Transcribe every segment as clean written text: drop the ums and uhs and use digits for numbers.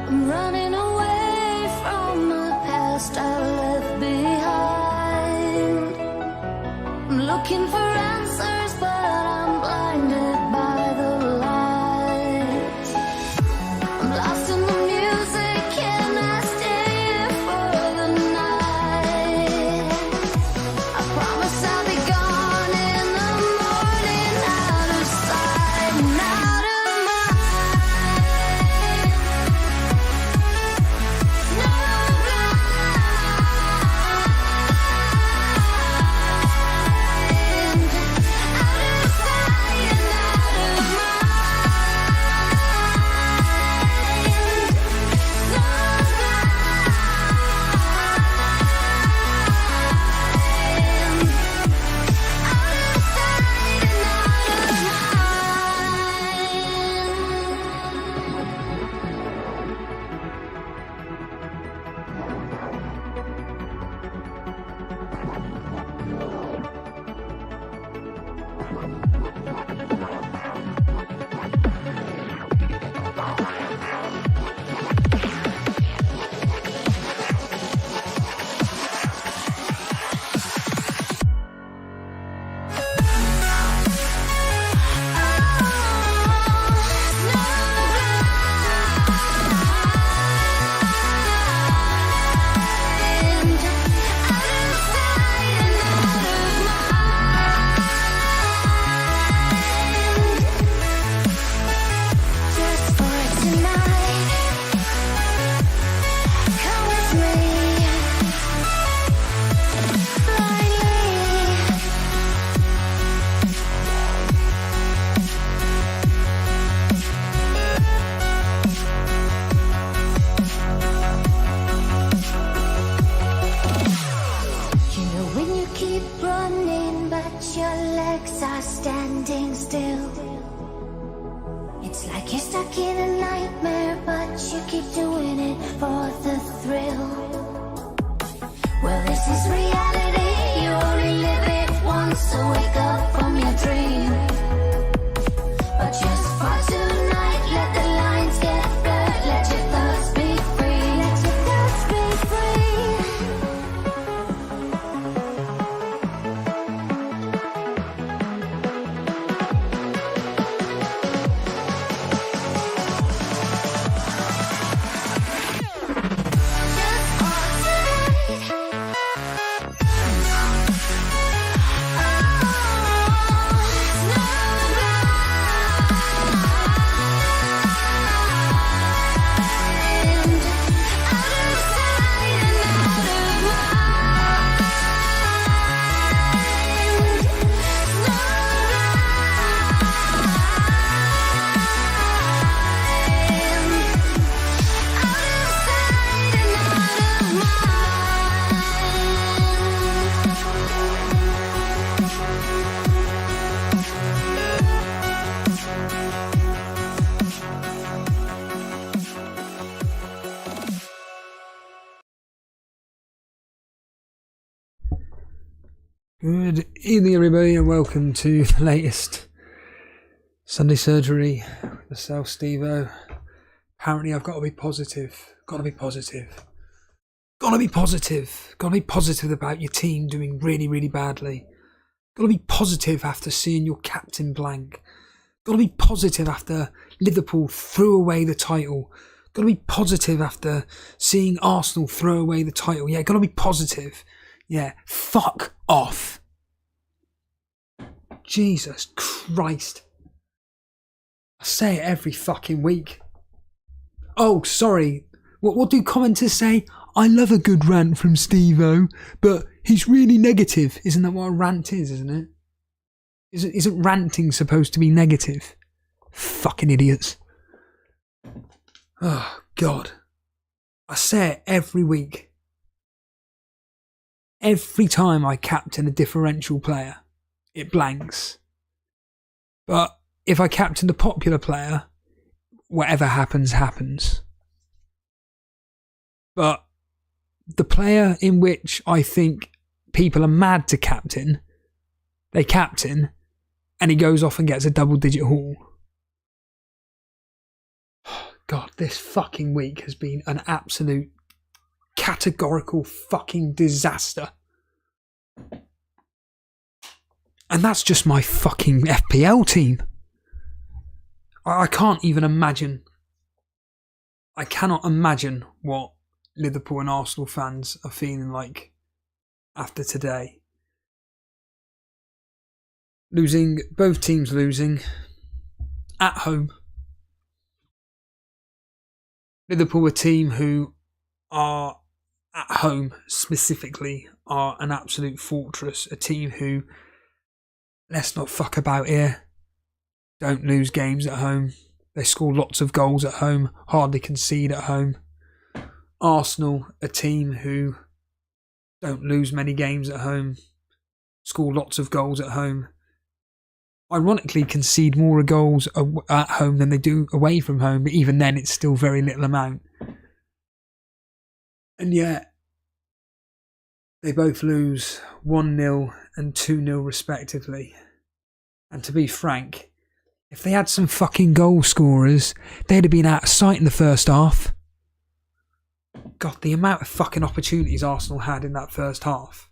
I'm running away from the past I left behind. I'm looking for answers, but I'm blinded by the lights. I'm lost in the music, can I stay here for the night? I promise I'll be gone in the morning, out of sight and out of mind. No blind, out of sight and out of mind. No when you keep running, but your legs are standing still. It's like you're stuck in a nightmare, but you keep doing it for the thrill. Well, this is reality, you only live it once, so wake up from your dream. But just for tonight, let the lines get blurred, let your thoughts be free, let your thoughts be free. Good evening, everybody, and welcome to the latest Sunday surgery with myself, Steve-O. Apparently, I've got to be positive. Got to be positive. Got to be positive. Got to be positive about your team doing really, really badly. Got to be positive after seeing your captain blank. Got to be positive after Liverpool threw away the title. Got to be positive after seeing Arsenal throw away the title. Yeah, got to be positive. Yeah, fuck off. Jesus Christ. I say it every fucking week. Oh, sorry. What do commenters say? I love a good rant from Steve-O, but he's really negative. Isn't that what a rant is, isn't it? Isn't ranting supposed to be negative? Fucking idiots. Oh, God. I say it every week. Every time I captain a differential player, it blanks. But if I captain a popular player, whatever happens, happens. But the player in which I think people are mad to captain, they captain, and he goes off and gets a double-digit haul. God, this fucking week has been an absolute categorical fucking disaster. And that's just my fucking FPL team. I can't even imagine. I cannot imagine what Liverpool and Arsenal fans are feeling like after today. Losing, both teams losing at home. Liverpool, a team who are at home specifically, are an absolute fortress. A team who, let's not fuck about here, don't lose games at home. They score lots of goals at home, hardly concede at home. Arsenal, a team who don't lose many games at home, score lots of goals at home. Ironically, concede more goals at home than they do away from home, but even then it's still very little amount. And yet, they both lose 1-0 and 2-0 respectively. And to be frank, if they had some fucking goal scorers, they'd have been out of sight in the first half. God, the amount of fucking opportunities Arsenal had in that first half.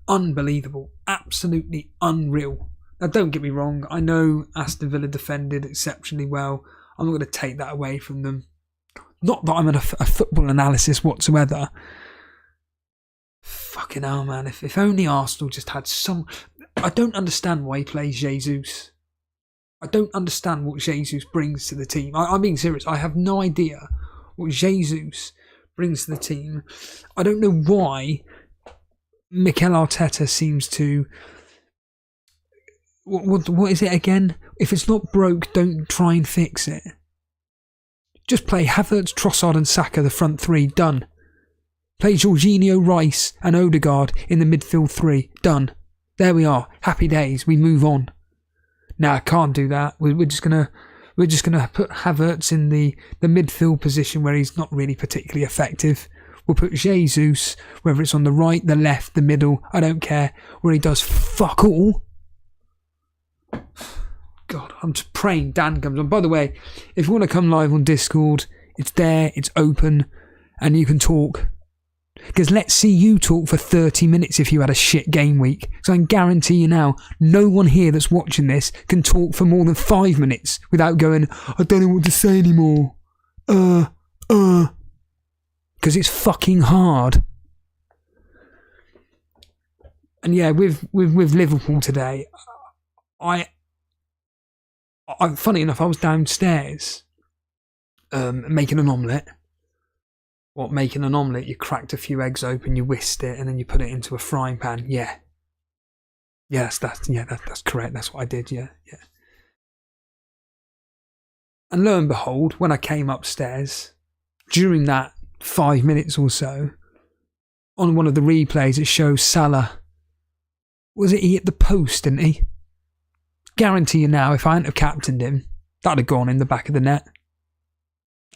Unbelievable. Absolutely unreal. Now, don't get me wrong. I know Aston Villa defended exceptionally well. I'm not going to take that away from them. Not that I'm a football analysis whatsoever. Fucking hell, man. If only Arsenal just had some... I don't understand why he plays Jesus. I don't understand what Jesus brings to the team. I'm being serious. I have no idea what Jesus brings to the team. I don't know why Mikel Arteta seems to... What is it again? If it's not broke, don't try and fix it. Just play Havertz, Trossard and Saka, the front three, done. Play Jorginho, Rice and Odegaard in the midfield three, done. There we are, happy days, we move on. Nah, I can't do that. We're just gonna put Havertz in the midfield position where he's not really particularly effective. We'll put Jesus, whether it's on the right, the left, the middle, I don't care, where he does fuck all. God, I'm just praying Dan comes on. By the way, if you want to come live on Discord, it's there, it's open, and you can talk. Because let's see you talk for 30 minutes if you had a shit game week. So I can guarantee you now, no one here that's watching this can talk for more than 5 minutes without going, I don't know what to say anymore. Because it's fucking hard. And yeah, with Liverpool today, I funny enough, I was downstairs making an omelette. What, making an omelette? You cracked a few eggs open, you whisked it, and then you put it into a frying pan. Yeah. Yes, that's correct. That's what I did. Yeah. And lo and behold, when I came upstairs, during that 5 minutes or so, on one of the replays, it shows Salah. Was it he hit the post, didn't he? Guarantee you now, if I hadn't have captained him, that'd have gone in the back of the net.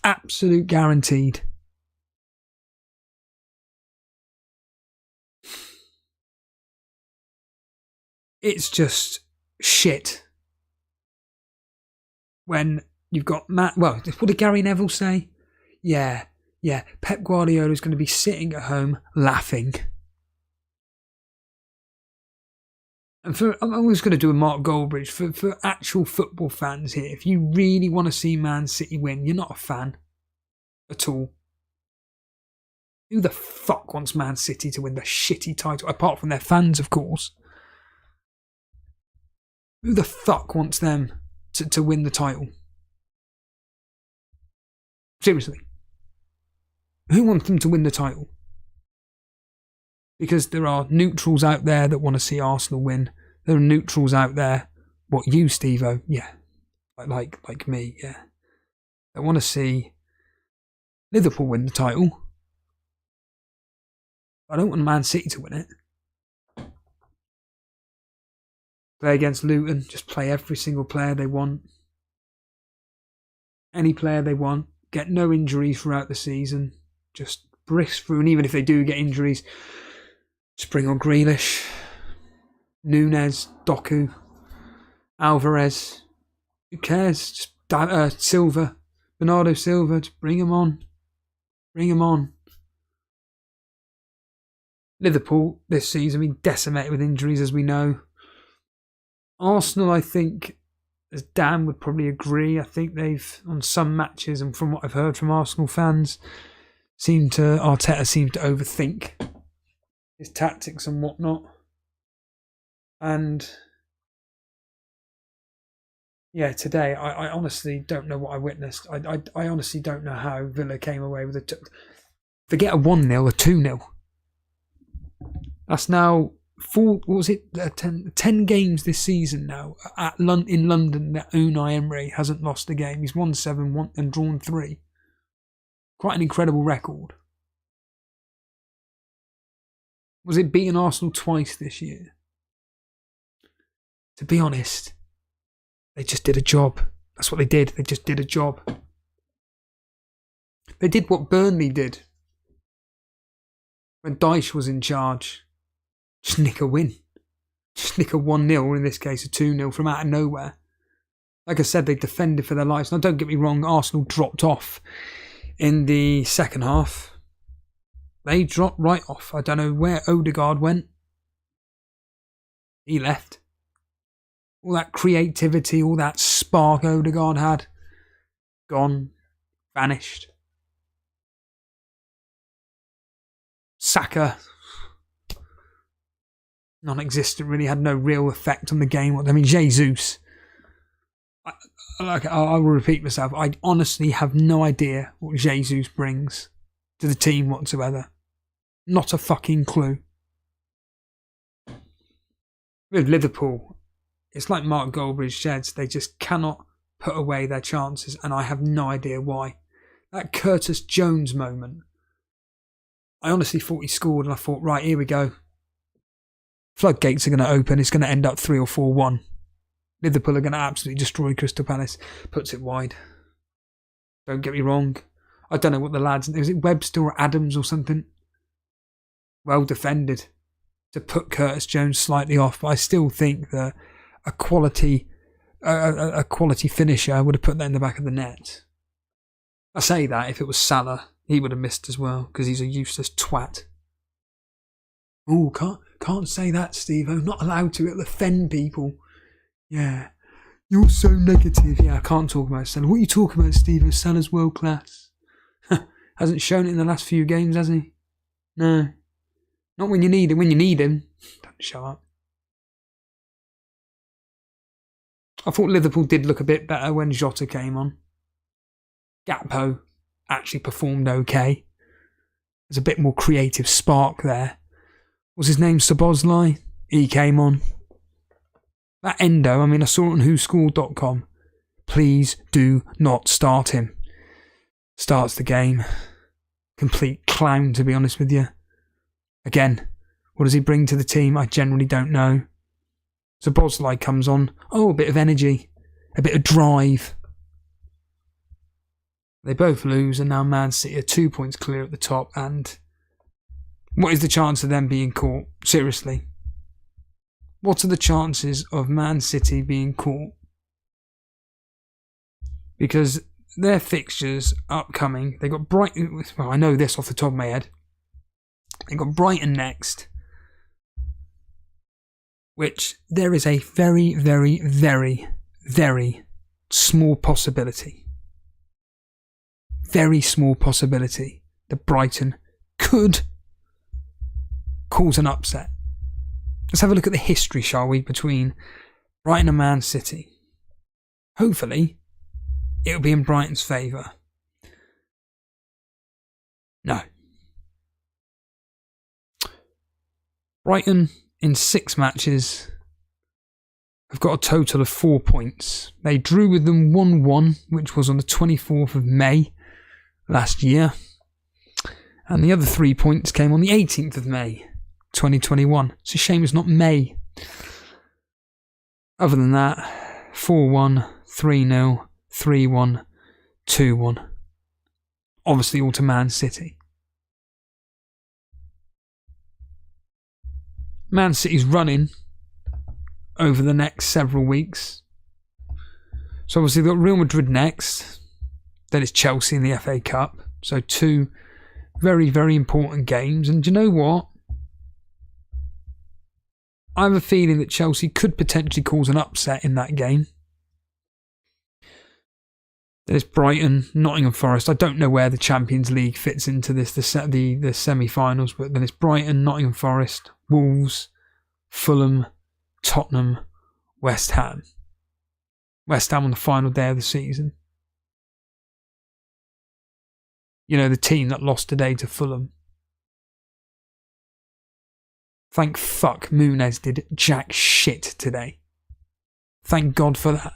Absolute guaranteed. It's just shit. When you've got Matt... Well, what did Gary Neville say? Yeah. Pep Guardiola's going to be sitting at home laughing. And I'm just going to do a Mark Goldbridge. For actual football fans here, if you really want to see Man City win, you're not a fan at all. Who the fuck wants Man City to win the shitty title? Apart from their fans, of course. Who the fuck wants them to win the title? Seriously. Who wants them to win the title? Because there are neutrals out there that want to see Arsenal win. There are neutrals out there. What, you, Steve-O? Yeah. Like me, yeah. I want to see Liverpool win the title. I don't want Man City to win it. Play against Luton, just play every single player they want. Any player they want. Get no injuries throughout the season. Just brisk through, and even if they do get injuries, just bring on Grealish, Núñez, Doku, Alvarez. Who cares? Just Silva. Bernardo Silva, just bring him on. Bring him on. Liverpool this season been decimated with injuries, as we know. Arsenal, I think, as Dan would probably agree, I think they've, on some matches, and from what I've heard from Arsenal fans, Arteta seemed to overthink his tactics and whatnot. And yeah, today, I honestly don't know what I witnessed. I honestly don't know how Villa came away with forget a 1-0, a 2-0. That's now 10 games this season now in London that Unai Emery hasn't lost a game. He's won 7 and drawn 3. Quite an incredible record. Was it beating Arsenal twice this year? To be honest, they just did a job. That's what they did. They just did a job. They did what Burnley did when Dyche was in charge. Just nick a win. Just nick a 1-0, or in this case a 2-0 from out of nowhere. Like I said, they defended for their lives. Now don't get me wrong, Arsenal dropped off in the second half. They dropped right off. I don't know where Odegaard went. He left. All that creativity, all that spark Odegaard had, gone, vanished. Saka, non-existent, really had no real effect on the game. I mean, Jesus, I will repeat myself, I honestly have no idea what Jesus brings to the team whatsoever. Not a fucking clue. With Liverpool, it's like Mark Goldbridge said, they just cannot put away their chances, and I have no idea why. That Curtis Jones moment, I honestly thought he scored, and I thought, right, here we go. Floodgates are going to open. It's going to end up 3 or 4-1. Liverpool are going to absolutely destroy Crystal Palace. Puts it wide. Don't get me wrong. I don't know what the lads... Was it Webster or Adams or something? Well defended to put Curtis Jones slightly off, but I still think that a quality finisher would have put that in the back of the net. I say that, if it was Salah, he would have missed as well, because he's a useless twat. Oh, can't say that, Steve-O. Not allowed to. It'll offend people. Yeah. You're so negative. Yeah, I can't talk about Salah. What are you talking about, Steve-O? Salah's world class. Hasn't shown it in the last few games, has he? No. Not when you need him. When you need him, don't show up. I thought Liverpool did look a bit better when Jota came on. Gakpo actually performed okay. There's a bit more creative spark there. What's his name? Szoboszlai? He came on. That Endo, I mean, I saw it on whoscored.com. Please do not start him. Starts the game. Complete clown, to be honest with you. Again, what does he bring to the team? I generally don't know. Szoboszlai comes on. Oh, a bit of energy. A bit of drive. They both lose, and now Man City are 2 points clear at the top, and what is the chance of them being caught? Seriously. What are the chances of Man City being caught? Because their fixtures upcoming, they got Brighton. Well, I know this off the top of my head. They got Brighton next, which there is a very, very, very, very small possibility. Very small possibility that Brighton could cause an upset. Let's have a look at the history, shall we, between Brighton and Man City. Hopefully, it'll be in Brighton's favour. No. Brighton, in 6 matches, have got a total of 4 points. They drew with them 1-1, which was on the 24th of May last year. And the other 3 points came on the 18th of May, 2021. It's a shame it's not May. Other than that, 4-1, 3-0, 3-1, 2-1. Obviously all to Man City. Man City's running over the next several weeks. So obviously they've got Real Madrid next. Then it's Chelsea in the FA Cup. So 2 very, very important games. And do you know what? I have a feeling that Chelsea could potentially cause an upset in that game. Then it's Brighton, Nottingham Forest. I don't know where the Champions League fits into this, the semi-finals, but then it's Brighton, Nottingham Forest, Wolves, Fulham, Tottenham, West Ham. West Ham on the final day of the season. You know, the team that lost today to Fulham. Thank fuck Muniz did jack shit today. Thank God for that.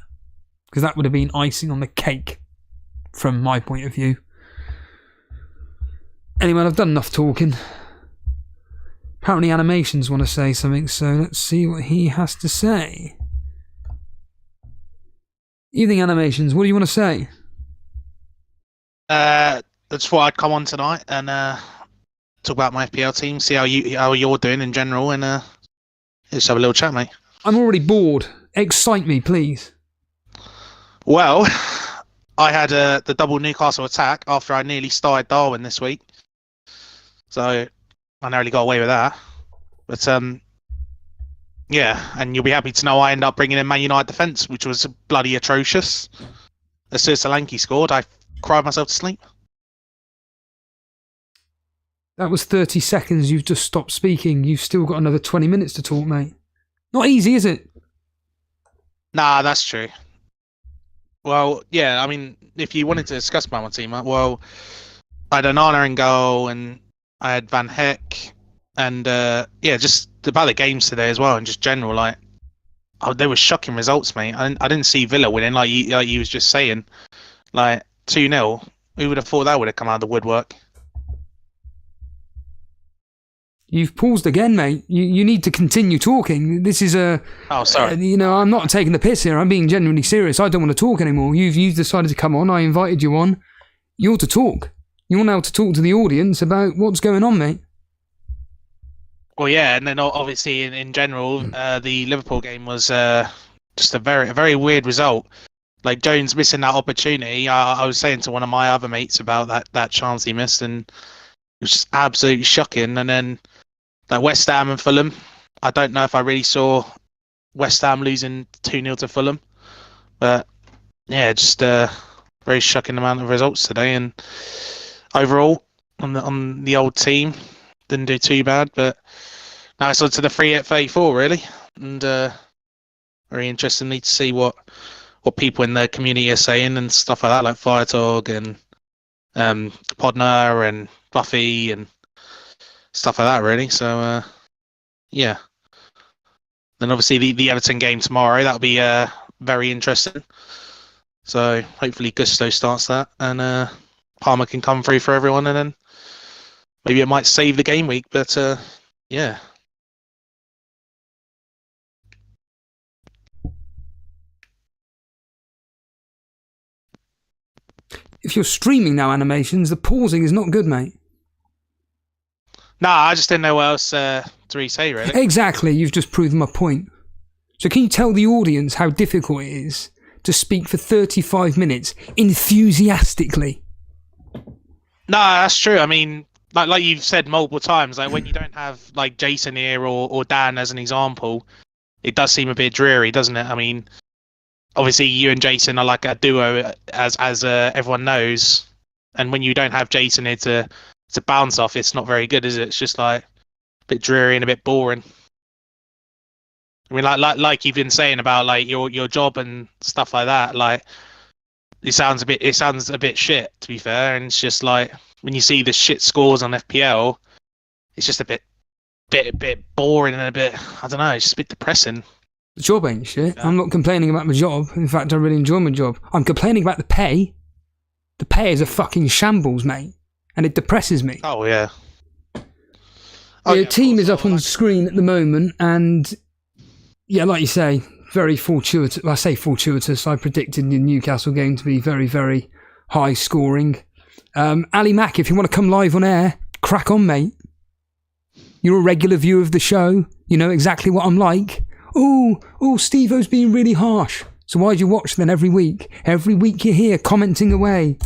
Because that would have been icing on the cake from my point of view. Anyway, I've done enough talking. Apparently Animations want to say something, so let's see what he has to say. Evening Animations, what do you want to say? That's why I'd come on tonight and talk about my FPL team, see how you're doing in general, and just have a little chat, mate. I'm already bored. Excite me, please. Well, I had the double Newcastle attack after I nearly started Darwin this week, so I narrowly got away with that. But yeah, and you'll be happy to know I ended up bringing in Man United defence, which was bloody atrocious. As soon as Solanke scored, I cried myself to sleep. That was 30 seconds. You've just stopped speaking. You've still got another 20 minutes to talk, mate. Not easy, is it? Nah, that's true. Well, yeah, I mean, if you wanted to discuss about my team, well, I had Onana in goal, and I had Van Heck, and yeah, just about the games today as well, and just general, like, they were shocking results, mate. I didn't see Villa winning, like you was just saying, like 2-0. Who would have thought that would have come out of the woodwork? You've paused again, mate. You need to continue talking. This is a... Oh, sorry. You know, I'm not taking the piss here. I'm being genuinely serious. I don't want to talk anymore. You've decided to come on. I invited you on. You're to talk. You're now to talk to the audience about what's going on, mate. Well, yeah, and then obviously in general, the Liverpool game was just a very weird result. Like Jones missing that opportunity. I was saying to one of my other mates about that chance he missed, and it was just absolutely shocking. And then like West Ham and Fulham, I don't know if I really saw West Ham losing 2-0 to Fulham, but yeah, just a very shocking amount of results today. And overall, on the old team, didn't do too bad. But now it's on to the 3 at 34 really, and very interestingly to see what people in the community are saying and stuff like that, like Firetog and Podner and Buffy and stuff like that, really. So yeah. Then obviously the Everton game tomorrow, that'll be very interesting. So hopefully Gusto starts that, and Palmer can come through for everyone, and then maybe it might save the game week. But yeah. If you're streaming now, Animations, the pausing is not good, mate. Nah, I just didn't know what else to re-say, really. Exactly, you've just proven my point. So can you tell the audience how difficult it is to speak for 35 minutes enthusiastically? Nah, that's true. I mean, like you've said multiple times, like when you don't have like Jason here or Dan as an example, it does seem a bit dreary, doesn't it? I mean, obviously you and Jason are like a duo, as everyone knows, and when you don't have Jason here to bounce off, it's not very good, is it? It's just like a bit dreary and a bit boring. I mean, like you've been saying about like your job and stuff like that. Like it sounds a bit shit, to be fair. And it's just like when you see the shit scores on FPL, it's just a bit boring and a bit, I don't know, it's just a bit depressing. The job ain't shit. Yeah. I'm not complaining about my job. In fact, I really enjoy my job. I'm complaining about the pay. The pay is a fucking shambles, mate. And it depresses me. Oh, yeah. The team is up on screen at the moment, and yeah, like you say, very fortuitous. I say fortuitous. I predicted the Newcastle game to be very, very high scoring. Ali Mack, if you want to come live on air, crack on, mate. You're a regular viewer of the show. You know exactly what I'm like. Oh, Steve-O's being really harsh. So why'd you watch then every week? Every week you're here commenting away.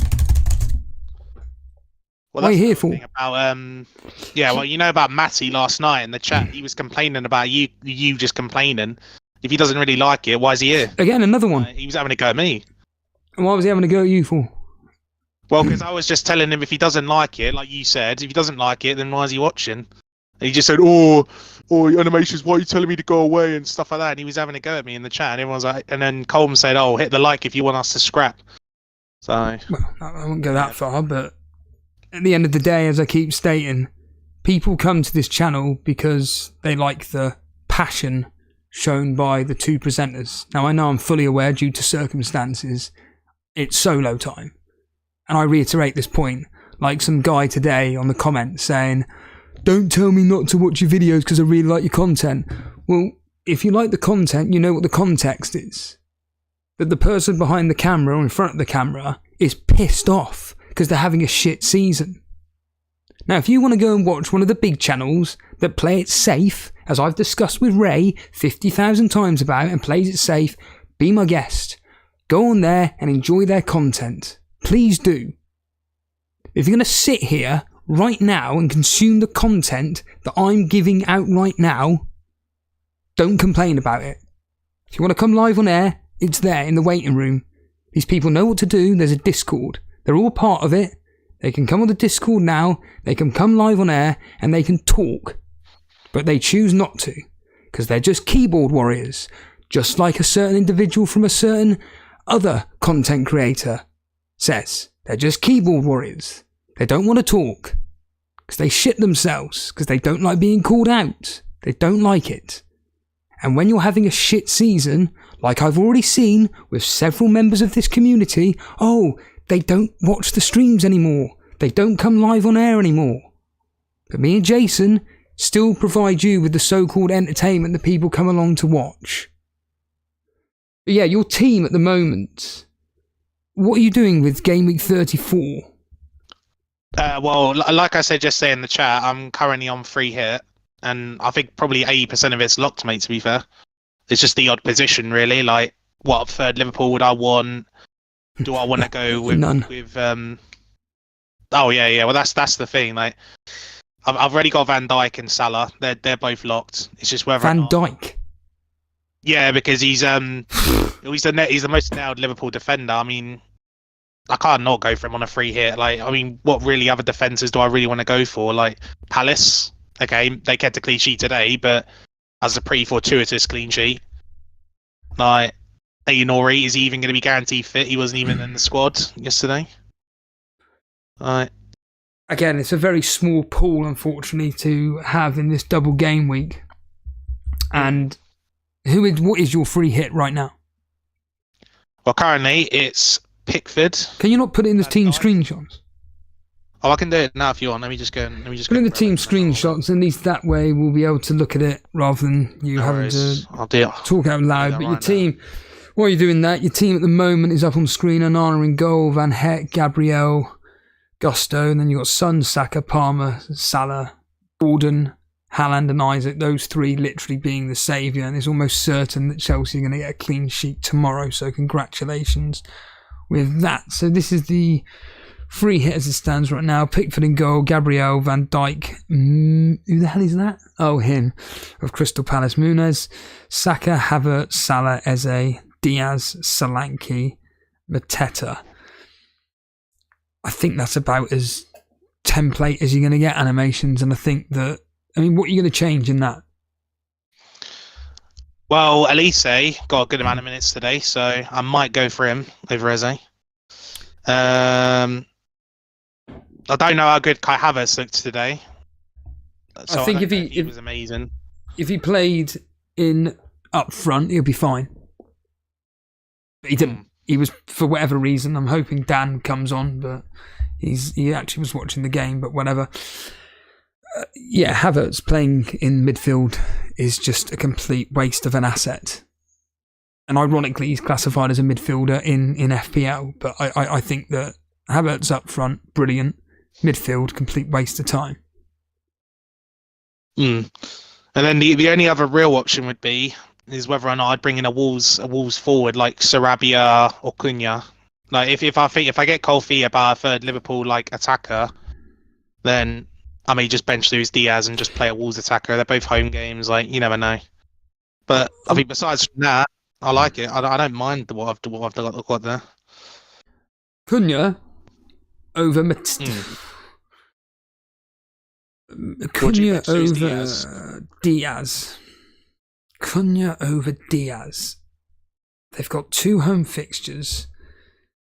Well, What are that's you here the for? thing about yeah. Well, you know about Matty last night in the chat. He was complaining about you just complaining. If he doesn't really like it, why is he here? Again, another one. He was having a go at me. And why was he having a go at you for? Well, because I was just telling him if he doesn't like it, like you said, if he doesn't like it, then why is he watching? And he just said, "Oh, animations, why are you telling me to go away and stuff like that?" And he was having a go at me in the chat, and everyone's like, and then Colm said, "Oh, hit the like if you want us to scrap." So, Well, I won't go that far, but at the end of the day, as I keep stating, people come to this channel because they like the passion shown by the two presenters. Now, I know I'm fully aware, due to circumstances, it's solo time. And I reiterate this point, like some guy today on the comments saying, "Don't tell me not to watch your videos because I really like your content." Well, if you like the content, you know what the context is. That the person behind the camera or in front of the camera is pissed off because they're having a shit season. Now, if you want to go and watch one of the big channels that play it safe, as I've discussed with Ray 50,000 times about, and plays it safe, be my guest. Go on there and enjoy their content. Please do. If you're going to sit here right now and consume the content that I'm giving out right now, don't complain about it. If you want to come live on air, it's there in the waiting room. These people know what to do. There's a Discord. They're all part of it. They can come on the Discord now, they can come live on air, and they can talk. But they choose not to, because they're just keyboard warriors, just like a certain individual from a certain other content creator says. They're just keyboard warriors. They don't want to talk, because they shit themselves, because they don't like being called out. They don't like it. And when you're having a shit season, like I've already seen with several members of this community, they don't watch the streams anymore. They don't come live on air anymore. But me and Jason still provide you with the so-called entertainment that people come along to watch. But yeah, your team at the moment, what are you doing with Gameweek 34? well, like I said just there in the chat, I'm currently on free hit, and I think probably 80% of it's locked, mate, to be fair. It's just the odd position, really. Like, what third Liverpool would I want? Do I want to go with None? Oh yeah. Well, that's the thing. Like, I've already got Van Dijk and Salah. They're both locked. It's just whether Van Dijk. Yeah, because he's the most nailed Liverpool defender. I mean, I can't not go for him on a free hit. Like, I mean, what really other defenses do I really want to go for? Like Palace. Okay, they kept a clean sheet today, but as a pretty fortuitous clean sheet. Like, Ayanori, is he even going to be guaranteed fit? He wasn't even in the squad yesterday. Again, it's a very small pool, unfortunately, to have in this double game week. And what is your free hit right now? Well, currently it's Pickford. Can you not put it in the team screenshots? Oh, I can do it now if you want. Let me just put in the team screenshots, and at least that way we'll be able to look at it rather than you having to talk out loud. But your team, while you're doing that, your team at the moment is up on screen. Onana in goal, Van Heck, Gabriel, Gusto, and then you've got Son, Saka, Palmer, Salah, Gordon, Haaland and Isaac, those three literally being the saviour, and it's almost certain that Chelsea are going to get a clean sheet tomorrow, so congratulations with that. So this is the free hit as it stands right now. Pickford in goal, Gabriel, Van Dijk, who the hell is that? Oh, him, of Crystal Palace. Muniz, Saka, Havertz, Salah, Eze, Diaz, Solanke, Mateta. I think that's about as template as you're going to get animations, and I think that, I mean, what are you going to change in that? Well, Elise got a good amount of minutes today, so I might go for him over Eze. I don't know how good Kai Havertz looked today. So I think if he was amazing. If he played in up front, he'll be fine. But he didn't. He was, for whatever reason, I'm hoping Dan comes on, but he actually was watching the game, but whatever. Havertz playing in midfield is just a complete waste of an asset. And ironically, he's classified as a midfielder in FPL, but I think that Havertz up front, brilliant. Midfield, complete waste of time. And then the only other real option would be is whether or not I'd bring in a Wolves forward like Sarabia or Cunha. Like if I get Cole Thier by a third Liverpool like attacker, then I may just bench Luis Diaz and just play a Wolves attacker. They're both home games, like you never know. But I think besides from that, I like it. I don't mind what I've got there. Cunha over Cunha over Diaz. Cunha over Diaz. They've got 2 home fixtures.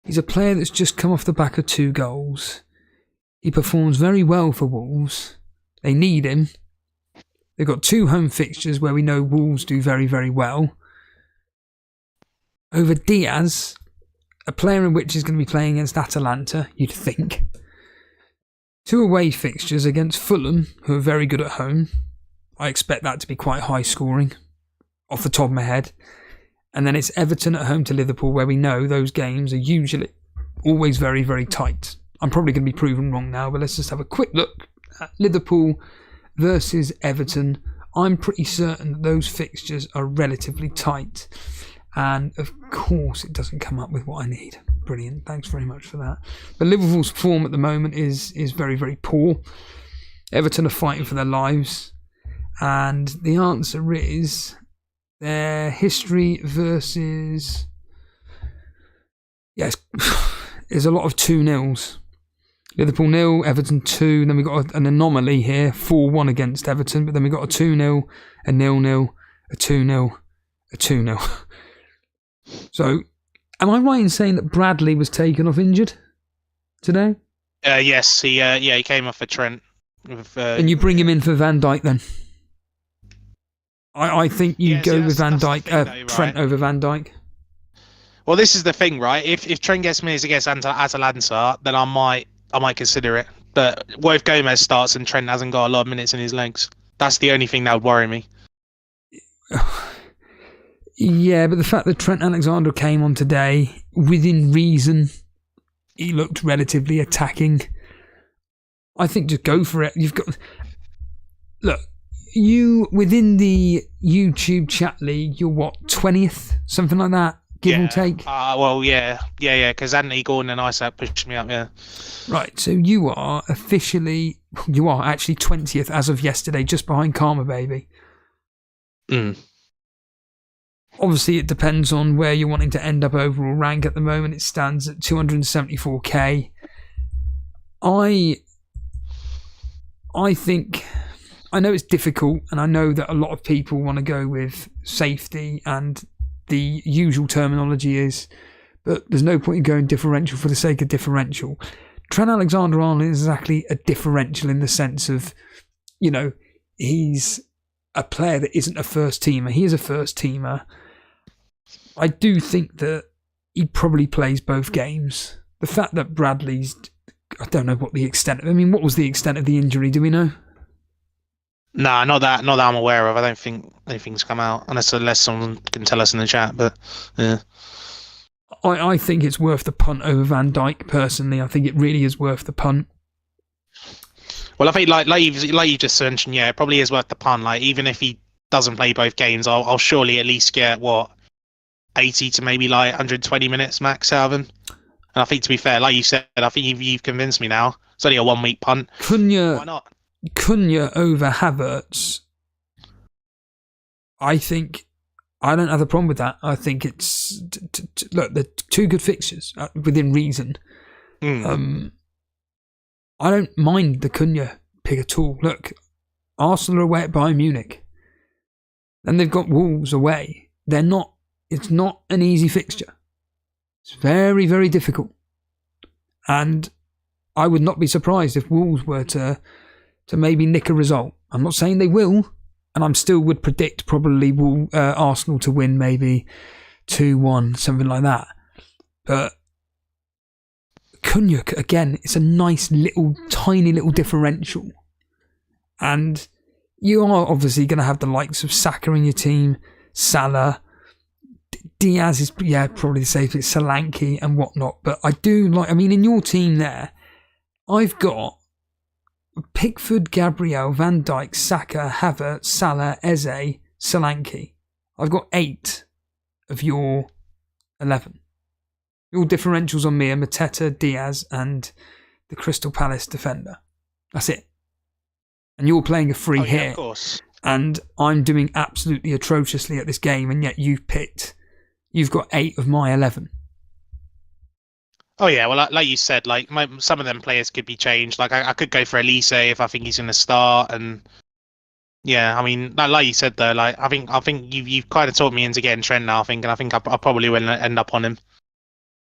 He's a player that's just come off the back of 2 goals. He performs very well for Wolves. They need him. They've got 2 home fixtures where we know Wolves do very, very well. Over Diaz, a player in which is going to be playing against Atalanta, you'd think. 2 away fixtures against Fulham, who are very good at home. I expect that to be quite high scoring, off the top of my head. And then it's Everton at home to Liverpool, where we know those games are usually always very, very tight. I'm probably going to be proven wrong now, but let's just have a quick look at Liverpool versus Everton. I'm pretty certain that those fixtures are relatively tight. And of course, it doesn't come up with what I need. Brilliant. Thanks very much for that. But Liverpool's form at the moment is very, very poor. Everton are fighting for their lives. And the answer is their history versus... Yes, there's a lot of 2-0s. Liverpool 0, Everton 2. Then we got an anomaly here, 4-1 against Everton. But then we got a 2-0, a 0-0, a 2-0, a 2-0. So, am I right in saying that Bradley was taken off injured today? Yes, he came off for Trent. And you bring him in for Van Dijk then? I think you go with Van Dijk, Trent over Van Dijk. Well, this is the thing, right? If Trent gets minutes against Atalanta, then I might consider it. But what if Gomez starts and Trent hasn't got a lot of minutes in his legs? That's the only thing that would worry me. Yeah, but the fact that Trent Alexander came on today, within reason, he looked relatively attacking. I think just go for it. You've got... Look, you, within the YouTube chat league, you're what, 20th? Something like that, give or take? Well, yeah, because Anthony Gordon and Isaac pushed me up, yeah. Right, so you are actually 20th as of yesterday, just behind Karma Baby. Obviously, it depends on where you're wanting to end up overall rank. At the moment, it stands at 274k. I think... I know it's difficult, and I know that a lot of people want to go with safety, and the usual terminology is, but there's no point in going differential for the sake of differential. Trent Alexander-Arnold is exactly a differential in the sense of, you know, he's a player that isn't a first teamer. He is a first teamer. I do think that he probably plays both games. The fact that Bradley's... I don't know what the extent... I mean, what was the extent of the injury? Do we know? Nah, not that I'm aware of. I don't think anything's come out. Unless someone can tell us in the chat, but... yeah. I think it's worth the punt over Van Dijk, personally. I think it really is worth the punt. Well, I think, like you just mentioned, yeah, it probably is worth the punt. Like, even if he doesn't play both games, I'll surely at least get, 80 to maybe 120 minutes max out of him. And I think, to be fair, like you said, I think you've convinced me now. It's only a 1 week punt. Why not? Cunha over Havertz. I think I don't have a problem with that. I think it's look, they're 2 good fixtures within reason. I don't mind the Cunha pick at all. Look, Arsenal are away at Bayern Munich. Then they've got Wolves away. It's not an easy fixture. It's very, very difficult. And I would not be surprised if Wolves were to maybe nick a result. I'm not saying they will, and I still would predict probably Arsenal to win maybe 2-1, something like that. But Cunha, again, it's a nice little, tiny little differential. And you are obviously going to have the likes of Saka in your team, Salah, Diaz is, probably the safest, Solanke and whatnot. But I do in your team there, I've got Pickford, Gabriel, Van Dijk, Saka, Havertz, Salah, Eze, Solanke. I've got 8 of your 11. Your differentials on me are Mateta, Diaz and the Crystal Palace defender. That's it. And you're playing a free hit. Yeah, of course. And I'm doing absolutely atrociously at this game, and yet you've got 8 of my 11. Oh yeah, well, like you said, like some of them players could be changed. Like I could go for Elise if I think he's going to start, and yeah, I mean, like you said though, like I think you've kind of talked me into getting Trent now. I think I probably will end up on him.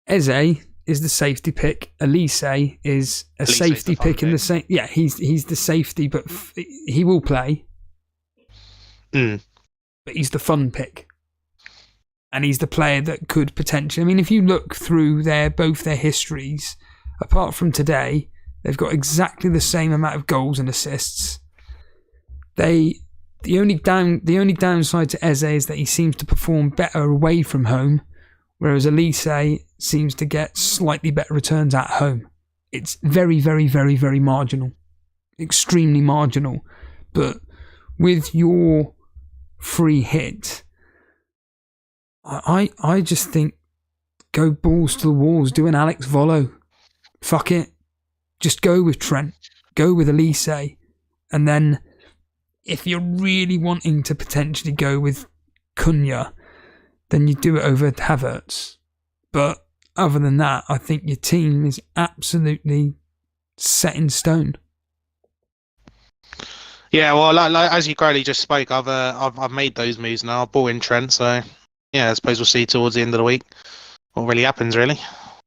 Eze is the safety pick. Elise is a safety pick in the same. Yeah, he's the safety, but he will play. But he's the fun pick. And he's the player that could potentially... I mean, if you look through both their histories, apart from today, they've got exactly the same amount of goals and assists. The only downside to Eze is that he seems to perform better away from home, whereas Elise seems to get slightly better returns at home. It's very, very, very, very marginal. Extremely marginal. But with your free hit... I just think go balls to the walls, do an Alex Volo. Fuck it. Just go with Trent. Go with Elise. And then if you're really wanting to potentially go with Cunha, then you do it over Havertz. But other than that, I think your team is absolutely set in stone. Yeah, well, like as you correctly just spoke, I've made those moves now. I've bought in Trent, so... Yeah, I suppose we'll see towards the end of the week what really happens, really.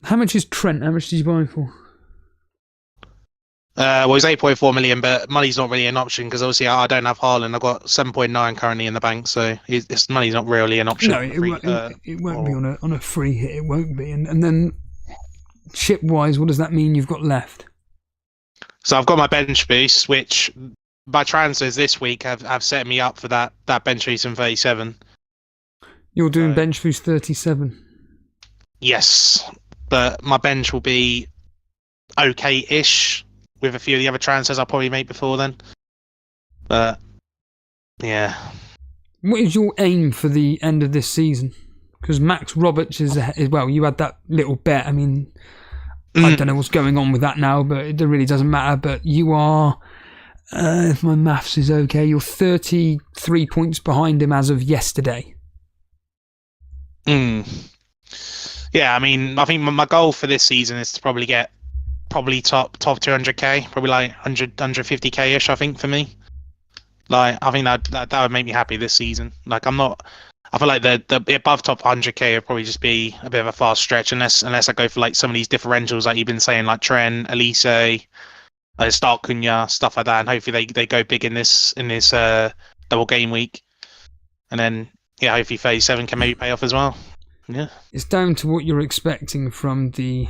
How much is Trent? How much did you buy him for? Well, he's 8.4 million, but money's not really an option because obviously I don't have Haaland. I've got 7.9 currently in the bank, so this money's not really an option. No, it won't be on a free hit. It won't be. And then chip-wise, what does that mean you've got left? So I've got my bench boost, which by transfers this week have set me up for that bench boost in 37. You're doing bench boost 37? Yes, but my bench will be okay-ish with a few of the other transfers I'll probably make before then. But, yeah. What is your aim for the end of this season? Because Max Roberts is well, you had that little bet. I mean, I don't know what's going on with that now, but it really doesn't matter. But you are, if my maths is okay, you're 33 points behind him as of yesterday. Yeah, I mean, I think my goal for this season is to probably get top 200k, probably like 150k ish. I think for me, like I think that would make me happy this season. Like I feel like the above top 100k would probably just be a bit of a fast stretch unless I go for like some of these differentials like you've been saying, like Trent, Elise, Stark Cunha, stuff like that, and hopefully they go big in this double game week, and then. Yeah, hopefully 37 can maybe pay off as well. Yeah, it's down to what you're expecting from the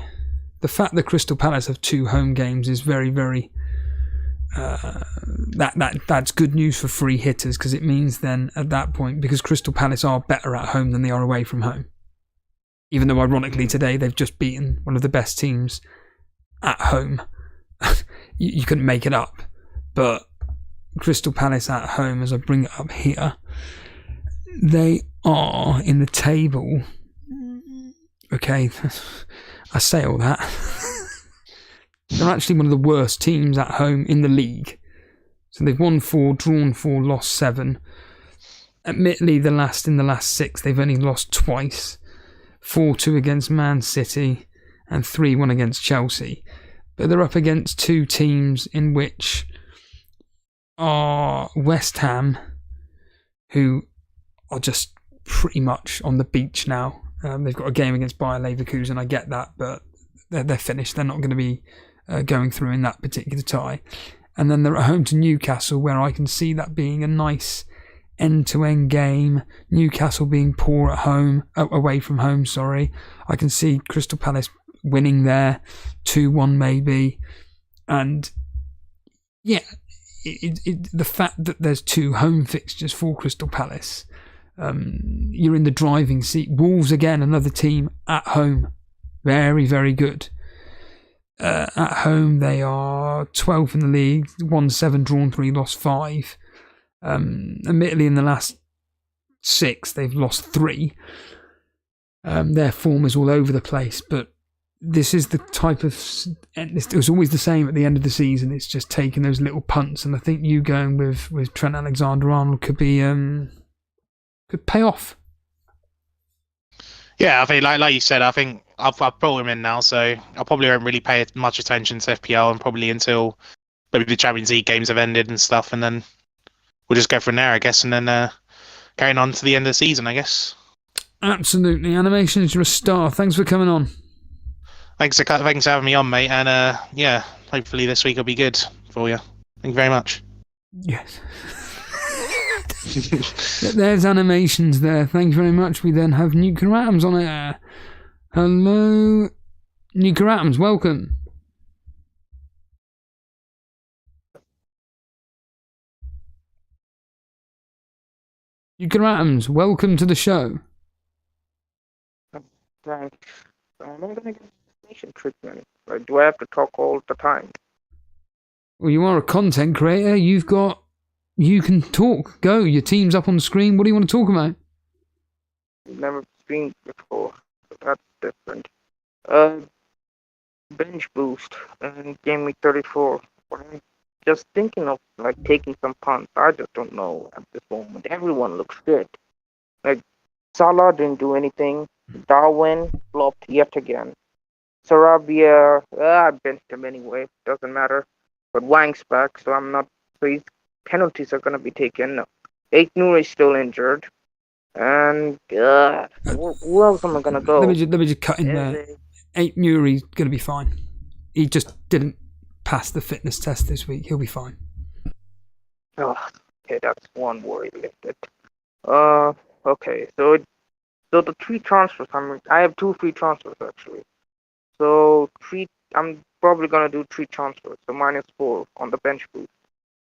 fact that Crystal Palace have 2 home games is very, very. That's good news for free hitters because it means then at that point because Crystal Palace are better at home than they are away from home. Even though ironically today they've just beaten one of the best teams at home, you couldn't make it up. But Crystal Palace at home, as I bring it up here. They are in the table. Okay, I say all that. They're actually one of the worst teams at home in the league. So they've won 4, drawn 4, lost 7. Admittedly, in the last 6, they've only lost twice. 4-2 against Man City and 3-1 against Chelsea. But they're up against 2 teams in which are West Ham, who are just pretty much on the beach now. They've got a game against Bayer Leverkusen, I get that, but they're finished. They're not going to be going through in that particular tie. And then they're at home to Newcastle, where I can see that being a nice end-to-end game. Newcastle being poor at home, away from home, sorry. I can see Crystal Palace winning there, 2-1 maybe. And yeah, the fact that there's 2 home fixtures for Crystal Palace, you're in the driving seat. Wolves again, another team at home, very, very good. At home they are 12th in the league, won 7, drawn 3, lost 5. Admittedly in the last 6 they've lost 3. Their form is all over the place, but this is the type of. It was always the same at the end of the season. It's just taking those little punts, and I think you going with Trent Alexander-Arnold could be could pay off. Yeah, I think like you said, I think I've brought him in now, so I probably won't really pay much attention to FPL and probably until maybe the Champions League games have ended and stuff, and then we'll just go from there, I guess, and then going on to the end of the season, I guess. Absolutely, Animations, you're a star. Thanks for coming on. Thanks for having me on, mate, and yeah, hopefully this week will be good for you. Thank you very much. Yes. There's Animations there. Thank you very much. We then have Nuclear Atoms on air. Hello, Nuclear Atoms. Welcome. Nuclear Atoms, welcome to the show. Thanks. I'm not going to get nation treatment. Like, do I have to talk all the time? Well, you are a content creator. You can talk. Go. Your team's up on the screen. What do you want to talk about? Never seen before. So that's different. Bench boost in Gameweek 34. I'm just thinking of like taking some punts. I just don't know at this moment. Everyone looks good. Like Salah didn't do anything. Darwin flopped yet again. Sarabia, I benched him anyway. Doesn't matter. But Wang's back, so I'm not. So his penalties are going to be taken. Noor is still injured. And who else am I going to go? Let me just cut in there. Nuri's going to be fine. He just didn't pass the fitness test this week. He'll be fine. Oh, okay, that's one worry lifted. Okay, so the 3 transfers. I have 2 free transfers actually. So I'm probably gonna do 3 transfers. So -4 on the bench boost.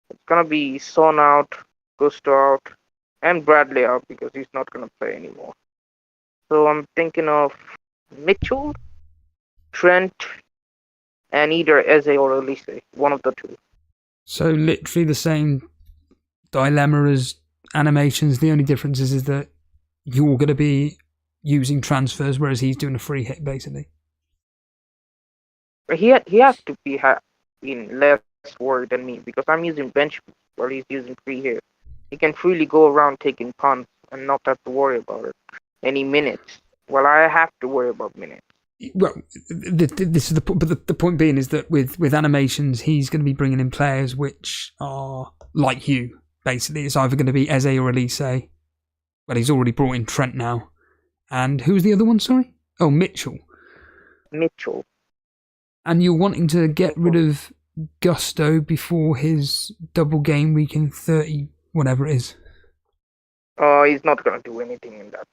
It's gonna be Son out, Gusto out, and Bradley out because he's not gonna play anymore. So I'm thinking of Mitchell, Trent, and either Eze or Elise, one of the 2. So literally the same dilemma as Animations. The only difference is that you're going to be using transfers, whereas he's doing a free hit, basically. He has to be been less worried than me because I'm using bench while he's using free hit. He can freely go around taking punts and not have to worry about it. Any minutes. Well, I have to worry about minutes. Well, this is the point being is that with Animations, he's going to be bringing in players which are like you. Basically, it's either going to be Eze or Elise. But he's already brought in Trent now. And who's the other one? Sorry. Oh, Mitchell. And you're wanting to get rid of Gusto before his double game week in 30, whatever it is. He's not going to do anything in that.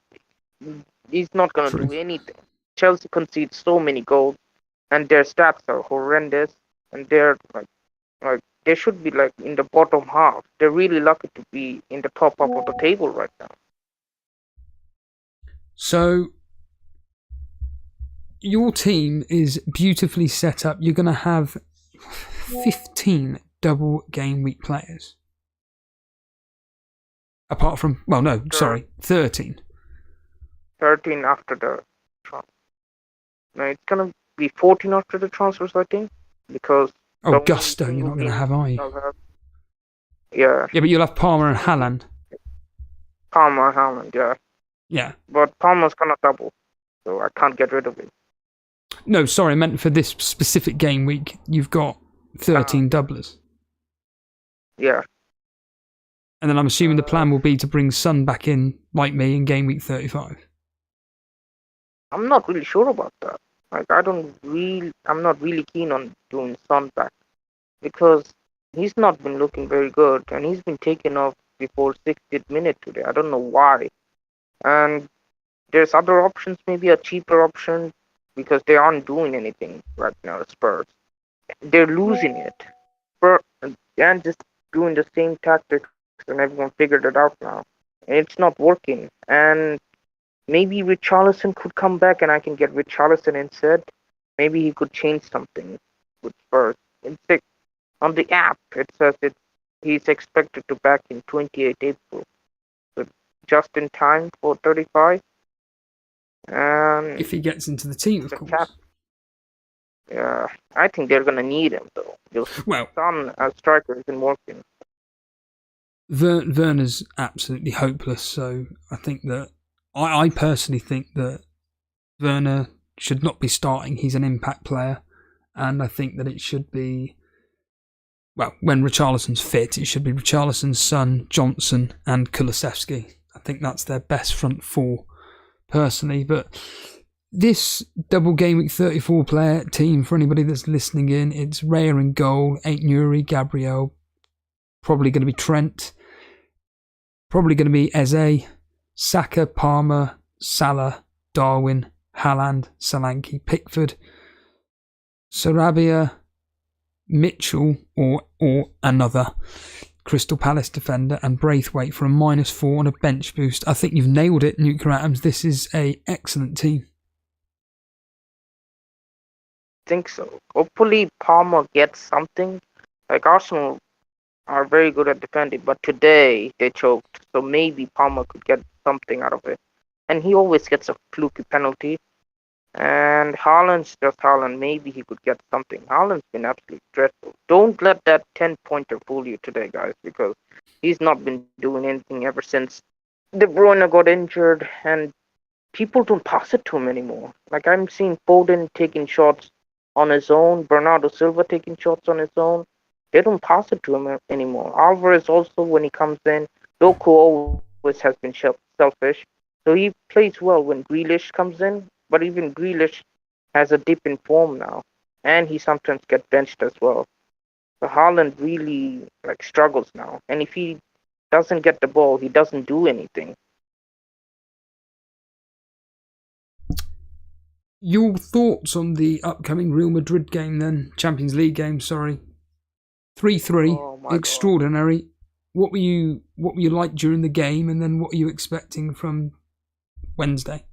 He's not going to do anything. Chelsea concedes so many goals, and their stats are horrendous, and they're like they should be like in the bottom half. They're really lucky to be in the top half of the table right now. So your team is beautifully set up. You're going to have 15 double game week players. Apart from, 13. 13 after the transfer. No, it's going to be 14 after the transfers, I think. Because... Oh, Gusto, you're not going to have, are you? Yeah. Yeah, but you'll have Palmer and Haaland. Palmer and Haaland, yeah. Yeah. But Palmer's going to double, so I can't get rid of it. No, sorry, I meant for this specific game week, you've got 13 doublers. Yeah. And then I'm assuming the plan will be to bring Son back in, like me, in game week 35. I'm not really sure about that. Like, I'm not really keen on doing Son back because he's not been looking very good and he's been taken off before 60th minute today. I don't know why. And there's other options, maybe a cheaper option because they aren't doing anything right now, Spurs. They're losing it. And just doing the same tactics and everyone figured it out now. And it's not working. And maybe Richarlison could come back and I can get Richarlison instead. Maybe he could change something with Spurs. On the app, it says he's expected to back in 28 April. So just in time for 35. If he gets into the team, of course. Yeah, I think they're gonna need him though. Because Well, Son as striker isn't working. Werner's absolutely hopeless, so I think that I personally think that Werner should not be starting. He's an impact player, and I think that it should be, well, when Richarlison's fit, it should be Richarlison's son, Johnson, and Kulusevski. I think that's their best front four, personally. But this double game week 34 player team, for anybody that's listening in, it's Raya in goal, Ain't Nuri, Gabriel, probably going to be Trent, probably going to be Eze, Saka, Palmer, Salah, Darwin, Haaland, Solanke, Pickford, Sarabia, Mitchell, or another Crystal Palace defender, and Braithwaite for a -4 on a bench boost. I think you've nailed it, Nuclear Atoms. This is a excellent team. Think so. Hopefully Palmer gets something. Like Arsenal are very good at defending, but today they choked. So maybe Palmer could get something out of it. And he always gets a fluky penalty. And Haaland's just Haaland. Maybe he could get something. Haaland's been absolutely dreadful. Don't let that 10-pointer fool you today, guys, because he's not been doing anything ever since De Bruyne got injured, and people don't pass it to him anymore. Like I'm seeing Foden taking shots on his own, Bernardo Silva taking shots on his own. They don't pass it to him anymore. Alvarez also, when he comes in, Doku always has been selfish. So he plays well when Grealish comes in, but even Grealish has a dip in form now, and he sometimes gets benched as well. So Haaland really struggles now, and if he doesn't get the ball, he doesn't do anything. Your thoughts on the upcoming Real Madrid game then? Champions League game, sorry. 3-3, Oh my extraordinary. God. What were you like during the game, and then what are you expecting from Wednesday?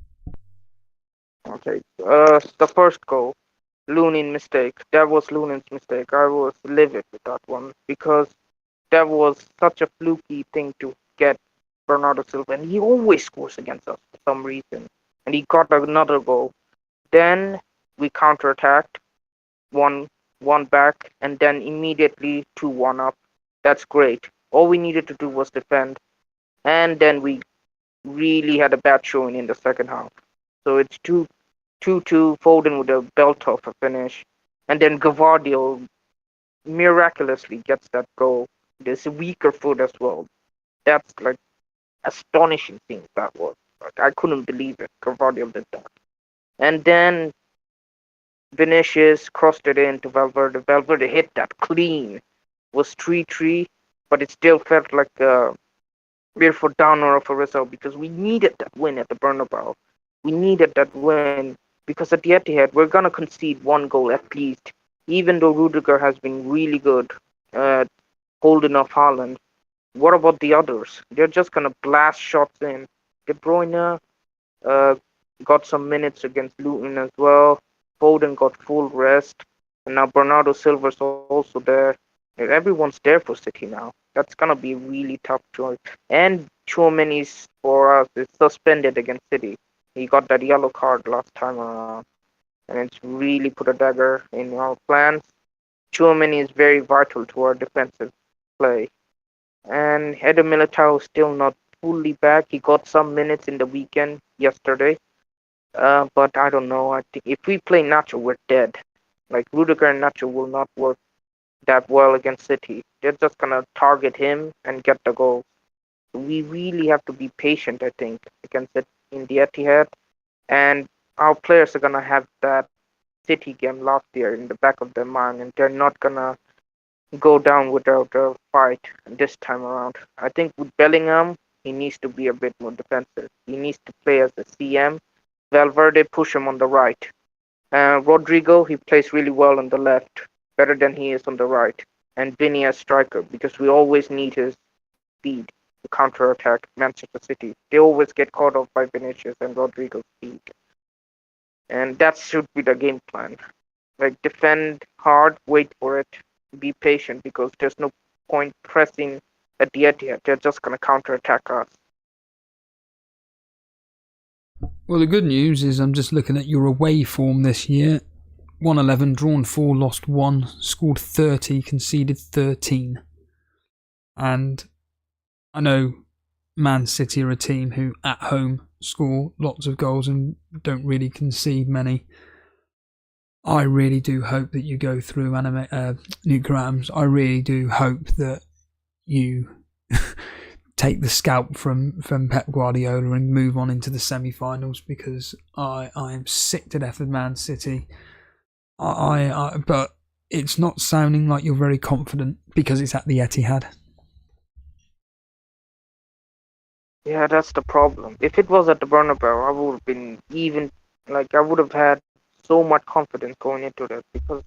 Okay, the first goal, Lunin mistake. That was Lunin's mistake. I was livid with that one because that was such a fluky thing to get Bernardo Silva, and he always scores against us for some reason. And he got another goal. Then we counterattacked, one back, and then immediately 2-1 up. That's great. All we needed to do was defend, and then we really had a bad showing in the second half. So it's 2-2, Foden with a belt off a finish, and then Gavardio miraculously gets that goal. There's a weaker foot as well. That's astonishing thing that was. I couldn't believe it. Gavardio did that. And then Vinicius crossed it into Valverde. Valverde hit that clean. It was 3-3, but it still felt like a beautiful downer of a result because we needed that win at the Bernabeu. We needed that win because at the Etihad, we're going to concede one goal at least, even though Rudiger has been really good at holding off Haaland. What about the others? They're just going to blast shots in. De Bruyne got some minutes against Luton as well. Foden got full rest. And now Bernardo Silva's also there. Everyone's there for City now. That's going to be a really tough choice. And Tchouaméni's, for us, is suspended against City. He got that yellow card last time around. And it's really put a dagger in our plans. Tchouaméni is very vital to our defensive play. And Eder Militao is still not fully back. He got some minutes in the weekend yesterday. But I don't know. I think if we play Nacho, we're dead. Rudiger and Nacho will not work that well against City. They're just gonna target him and get the goal. We really have to be patient, I think, against it in the Etihad. And our players are gonna have that City game last year in the back of their mind, and they're not gonna go down without a fight this time around. I think with Bellingham, he needs to be a bit more defensive. He needs to play as a CM. Valverde, push him on the right. Rodrigo, he plays really well on the left, better than he is on the right. And Vinny as striker, because we always need his speed to counter-attack Manchester City. They always get caught off by Vinicius and Rodrigo's speed. And that should be the game plan. Defend hard, wait for it, be patient, because there's no point pressing at the Etihad. They're just going to counter-attack us. Well, the good news is I'm just looking at your away form this year. won 11, drawn 4, lost 1, scored 30, conceded 13. And I know Man City are a team who at home score lots of goals and don't really concede many. I really do hope that you go through nuclear atoms. I really do hope that you take the scalp from Pep Guardiola and move on into the semi-finals, because I am sick to death of Man City. But it's not sounding like you're very confident because it's at the Etihad. Yeah, that's the problem. If it was at the Bernabeu, I would have been I would have had so much confidence going into that, because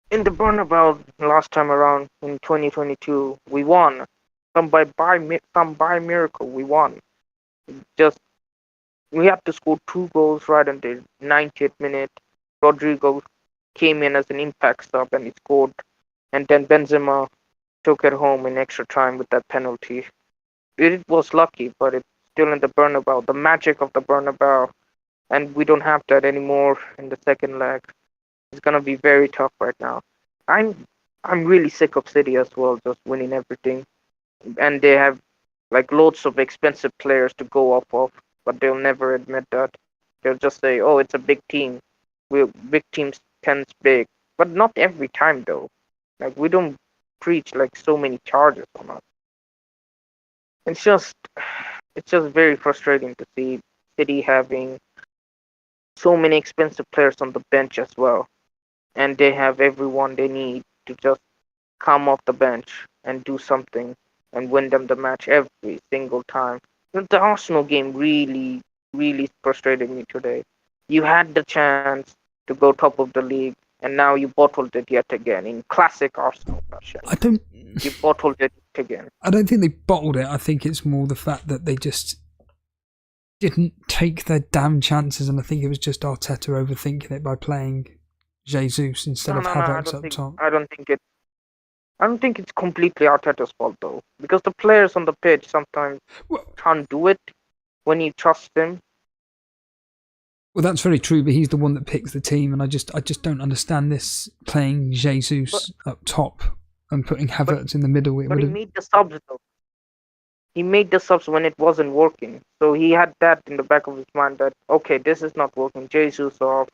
in the Bernabeu last time around in 2022, we won. Some by miracle, we won. Just we had to score 2 goals right in the 90th minute. Rodrigo came in as an impact sub and he scored, and then Benzema took it home in extra time with that penalty. It was lucky, but it's still in the Bernabeu, the magic of the Bernabeu, and we don't have that anymore in the second leg. It's gonna be very tough right now. I'm really sick of City as well, just winning everything, and they have like loads of expensive players to go off of, but they'll never admit that. They'll just say, "Oh, it's a big team. Big teams tends big," but not every time though. Like we don't preach like so many charges on us. It's just it's just very frustrating to see City having so many expensive players on the bench as well, and they have everyone they need to just come off the bench and do something and win them the match every single time. The Arsenal game really, really frustrated me today. You had the chance to go top of the league, and now you bottled it yet again in classic Arsenal fashion. You bottled it again. I don't think they bottled it. I think it's more the fact that they just didn't take their damn chances, and I think it was just Arteta overthinking it by playing Jesus instead of Havertz up top. I don't think it's completely Arteta's fault though, because the players on the pitch sometimes can't do it when you trust them. Well, that's very true, but he's the one that picks the team, and I just don't understand this playing Jesus up top and putting Havertz in the middle. But he made the subs though. He made the subs when it wasn't working, so he had that in the back of his mind that okay, this is not working. Jesus off.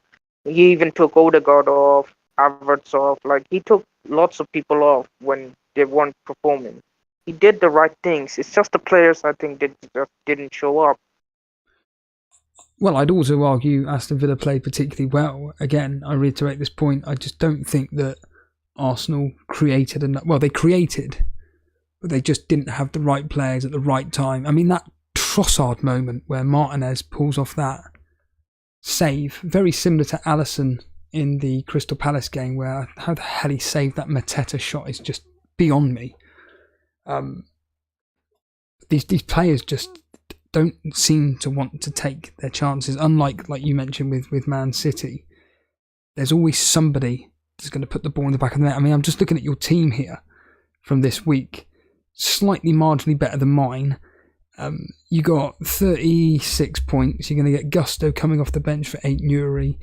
He even took Odegaard off, Havertz off. Like he took lots of people off when they weren't performing. He did the right things. It's just the players I think that just didn't show up. Well, I'd also argue Aston Villa played particularly well. Again, I reiterate this point. I just don't think that Arsenal created enough. Well, they created, but they just didn't have the right players at the right time. I mean, that Trossard moment where Martinez pulls off that save, very similar to Alisson in the Crystal Palace game, where how the hell he saved that Mateta shot is just beyond me. These players just don't seem to want to take their chances. Unlike, like you mentioned, with Man City, there's always somebody that's going to put the ball in the back of the net. I mean, I'm just looking at your team here from this week, slightly marginally better than mine. You got 36 points. You're going to get Gusto coming off the bench for 8 Nuri.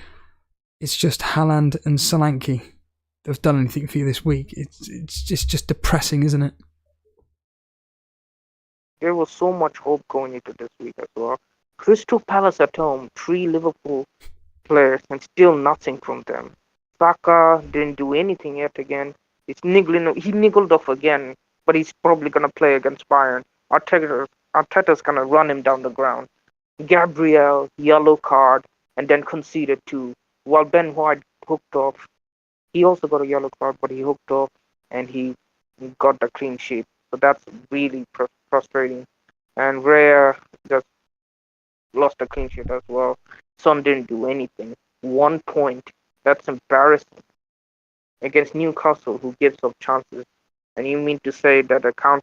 It's just Haaland and Solanke that have done anything for you this week. It's just depressing, isn't it? There was so much hope going into this week as well. Crystal Palace at home, 3 Liverpool players, and still nothing from them. Saka didn't do anything yet again. He niggled off again, but he's probably going to play against Bayern. Arteta's going to run him down the ground. Gabriel, yellow card, and then conceded 2. While Ben White hooked off. He also got a yellow card, but he hooked off, and he got the clean sheet. So that's really frustrating. And Raya just lost a clean sheet as well. Son didn't do anything. 1 point. That's embarrassing. Against Newcastle, who gives up chances. And you mean to say that a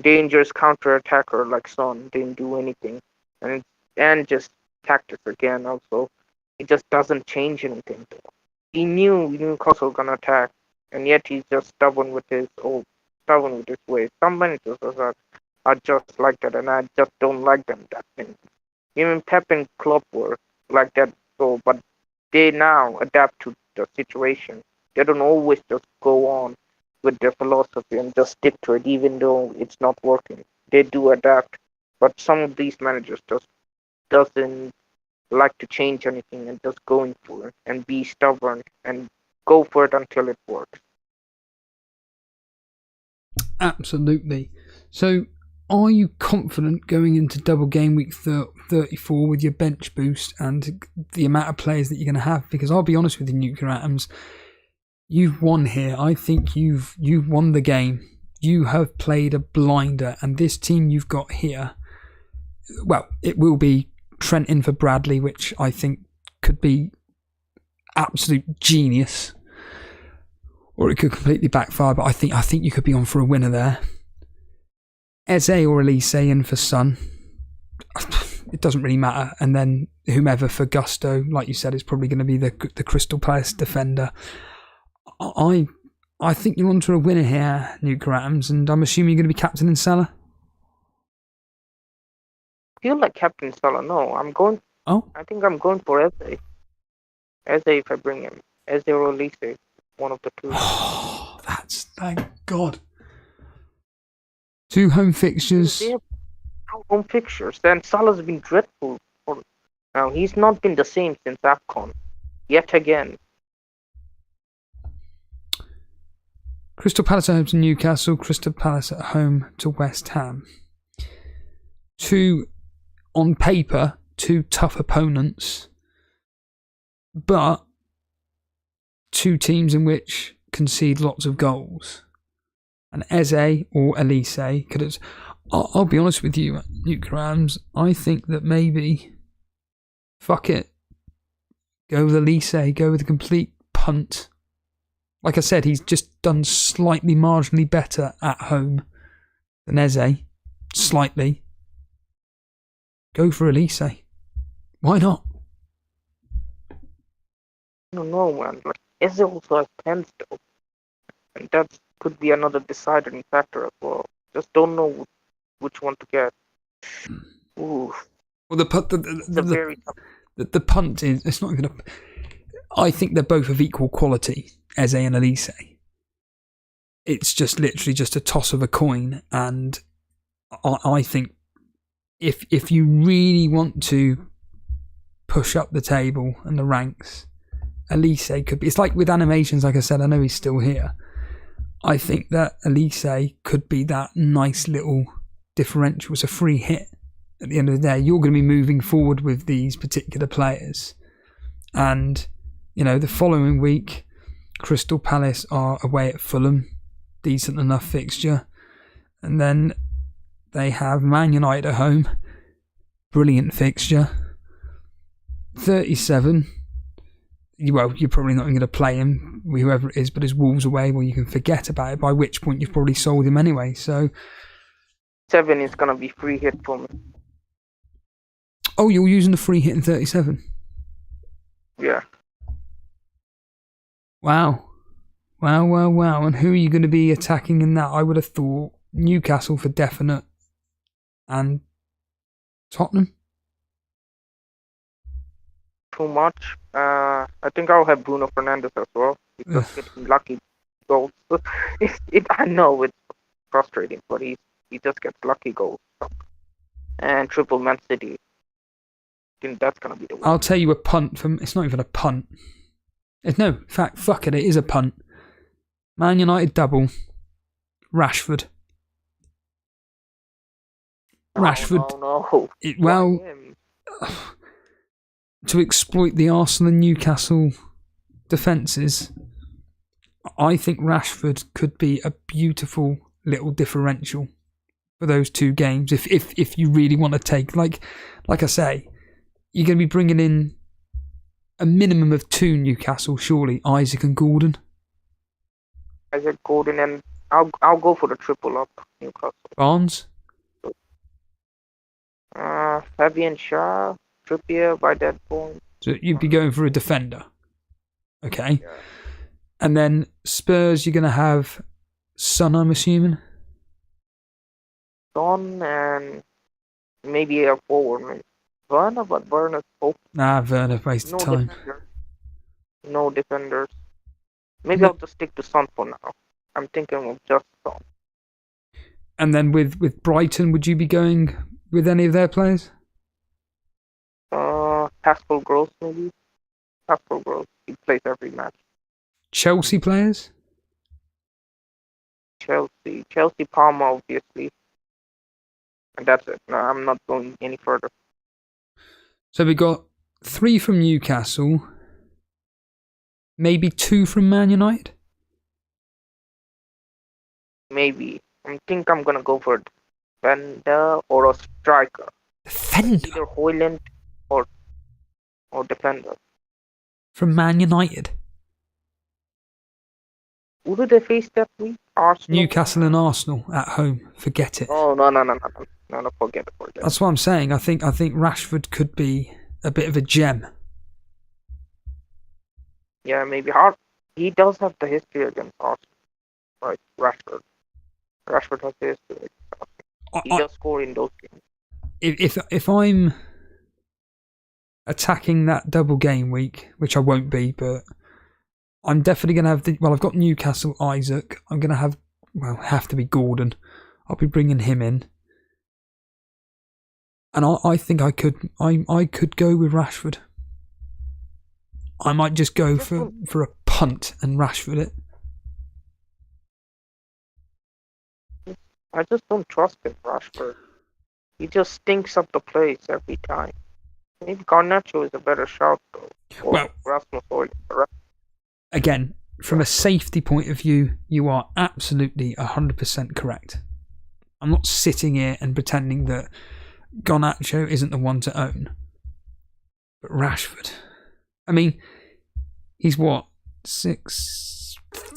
dangerous counter-attacker like Son didn't do anything. And just tactics again also. It just doesn't change anything. He knew Newcastle gonna attack, and yet he's just stubborn with his ways. Some managers are just like that, and I just don't like them that thing. Even Pep and Klopp were like that, so but they now adapt to the situation. They don't always just go on with their philosophy and just stick to it, even though it's not working. They do adapt, but some of these managers just doesn't like to change anything and just going for it and be stubborn and go for it until it works. Absolutely. So, are you confident going into double game week 34 with your bench boost and the amount of players that you're going to have? Because I'll be honest with you, Nuclear Atoms, you've won here. I think you've won the game. You have played a blinder, and this team you've got here, well, it will be Trent in for Bradley, which I think could be absolute genius, or it could completely backfire. But I think you could be on for a winner there. Eze or Elise in for Son. It doesn't really matter. And then whomever for Gusto, like you said, is probably going to be the Crystal Palace defender. I think you're on to a winner here, Nuclear Atoms, and I'm assuming you're going to be captain in Salah. I feel like Captain Salah. No, I'm going. Oh, I think I'm going for Eze. Eze if I bring him. Eze or Elise, one of the two. oh, that's thank God. 2 home fixtures. They have two home fixtures, and Salah's been dreadful. Now he's not been the same since AFCON. Yet again. Crystal Palace at home to Newcastle. Crystal Palace at home to West Ham. 2, on paper, 2 tough opponents, but 2 teams in which concede lots of goals. And Eze or Elise could have. I'll be honest with you, Nuclear Atoms, I think that maybe, fuck it, go with Elise, go with a complete punt. Like I said, he's just done slightly marginally better at home than Eze. Slightly. Go for Elise. Why not? I don't know, man. Like, Eze also has 10 still. And that could be another deciding factor as well. Just don't know which one to get. Ooh. Well, the punt is, it's not even a. I think they're both of equal quality, Eze and Elise. It's just literally just a toss of a coin, and I think if you really want to push up the table and the ranks, Elise could be. It's like with animations, like I said, I know he's still here. I think that Elise could be that nice little differential. It's a free hit at the end of the day. You're going to be moving forward with these particular players. And, you know, the following week, Crystal Palace are away at Fulham. Decent enough fixture. And then they have Man United at home. Brilliant fixture. 37. Well, you're probably not going to play him, whoever it is, but his Wolves away, well, you can forget about it, by which point you've probably sold him anyway. So 7 is going to be free hit for me. Oh, you're using the free hit in 37? Yeah. Wow. And who are you going to be attacking in that? I would have thought Newcastle for definite and Tottenham. Too much. I think I'll have Bruno Fernandes as well. Because getting lucky goals. I know it's frustrating, but he just gets lucky goals. And triple Man City. I think that's going to be the one. I'll tell you a punt from. It's not even a punt. No, in fact, fuck it is a punt. Man United double. Rashford. Rashford. No. To exploit the Arsenal and Newcastle defences, I think Rashford could be a beautiful little differential for those 2 games. If you really want to take, like I say, you're going to be bringing in a minimum of 2 Newcastle, surely, Isaac and Gordon. Isaac, Gordon, and I'll go for the triple up Newcastle. Barnes. Fabian Shaw, Trippier by that point. So you'd be going for a defender. Okay. Yeah. And then Spurs, you're going to have Son, I'm assuming? Son and maybe a forward. Maybe. Werner, but Werner's hope. Nah, Werner, waste of time. no defenders. Maybe No. I'll just stick to Son for now. I'm thinking of just Son. And then with Brighton, would you be going with any of their players? Pascal Gross maybe. Pascal Gross. He plays every match. Chelsea players? Chelsea Palmer obviously. And that's it. No, I'm not going any further. So we got 3 from Newcastle, maybe 2 from Man United. Maybe. I think I'm gonna go for a defender or a striker. Defender Either Hoyland or defender. from Man United. Who do they face that week? Arsenal. Newcastle and Arsenal at home. Forget it. Oh no, forget it. That's what I'm saying. I think Rashford could be a bit of a gem. Yeah, maybe hard. He does have the history against Arsenal, right? Rashford has the history against Arsenal. He does score in those games. If I'm attacking that double game week, which I won't be, but I'm definitely going to have I've got Newcastle, Isaac. I'm going to have to be Gordon. I'll be bringing him in. And I think I could go with Rashford. I might just go for a punt and Rashford it. I just don't trust him, Rashford. He just stinks up the place every time. Maybe Garnacho is a better shout though. Or Well, Rasmus Højlund. Again, from a safety point of view, you are absolutely 100% correct. I'm not sitting here and pretending that Garnacho isn't the one to own. But Rashford, I mean, he's what? 6,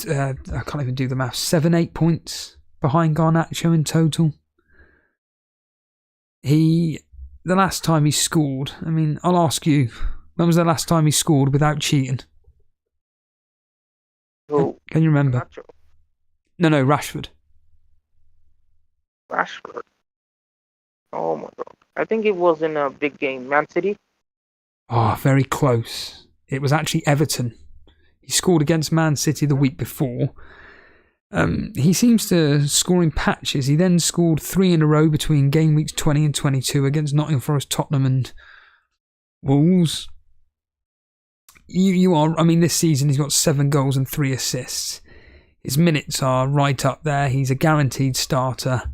I can't even do the math, 7, 8 points behind Garnacho in total. The last time he scored, I mean, I'll ask you, when was the last time he scored without cheating? Who? Can you remember? Garnacho. No, Rashford. Rashford. Oh my god. I think it was in a big game. Man City? Oh, very close. It was actually Everton. He scored against Man City the week before. He seems to score in patches. He then scored 3 in a row between game weeks 20 and 22 against Nottingham Forest, Tottenham and Wolves. This season he's got 7 goals and 3 assists. His minutes are right up there. He's a guaranteed starter.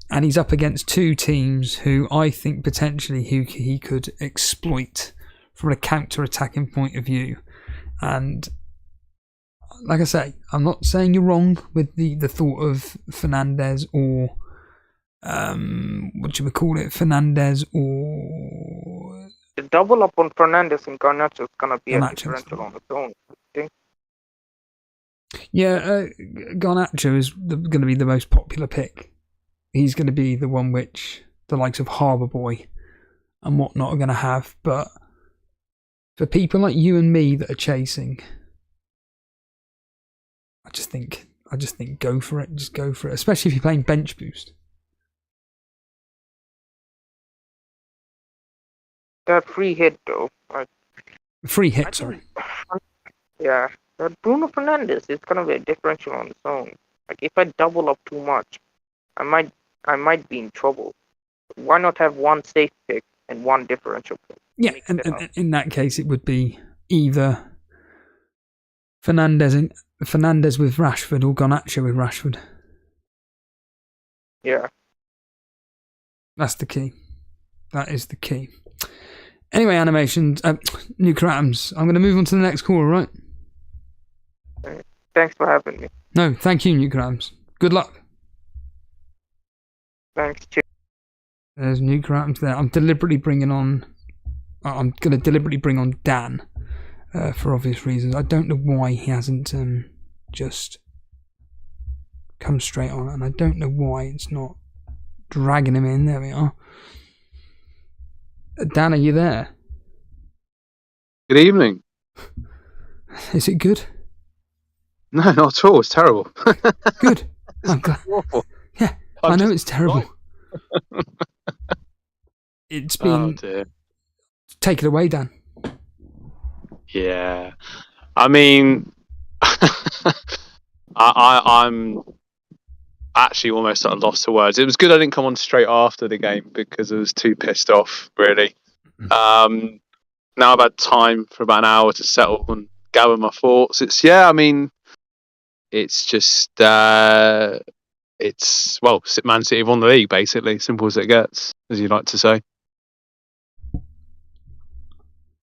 And he's up against 2 teams who I think potentially he could exploit from a counter-attacking point of view. And like I say, I'm not saying you're wrong with the thought of Fernandes or Fernandes or The double up on Fernandes and Garnacho is gonna be a Garnacho's differential on its own. I think. Yeah, Garnacho is going to be the most popular pick. He's going to be the one which the likes of Harbour Boy and whatnot are going to have. But for people like you and me that are chasing, I just think go for it. Just go for it, especially if you're playing bench boost. That free hit though. Free hit, sorry. Yeah, that Bruno Fernandes is gonna be a differential on its own. Like if I double up too much, I might be in trouble. Why not have one safe pick and one differential pick? Yeah, and in that case, it would be either Fernandes with Rashford or Garnacho with Rashford. Yeah. That's the key. That is the key. Anyway, animations, new crams. I'm going to move on to the next call, right? Thanks for having me. No, thank you, new crams. Good luck. Thanks. Cheers. There's new crams there. I'm going to deliberately bring on Dan for obvious reasons. I don't know why he hasn't just come straight on, and I don't know why it's not dragging him in. There we are. Dan, are you there? Good evening. Is it good? No, not at all. It's terrible. Good. I'm glad. Awful. Yeah, I know it's terrible. It's been... Oh dear. Take it away, Dan. Yeah. I mean, I'm actually almost at a loss for words. It was good I didn't come on straight after the game because I was too pissed off, really. Now I've had time for about an hour to settle and gather my thoughts. I mean, it's just, Man City have won the league, basically. Simple as it gets, as you like to say.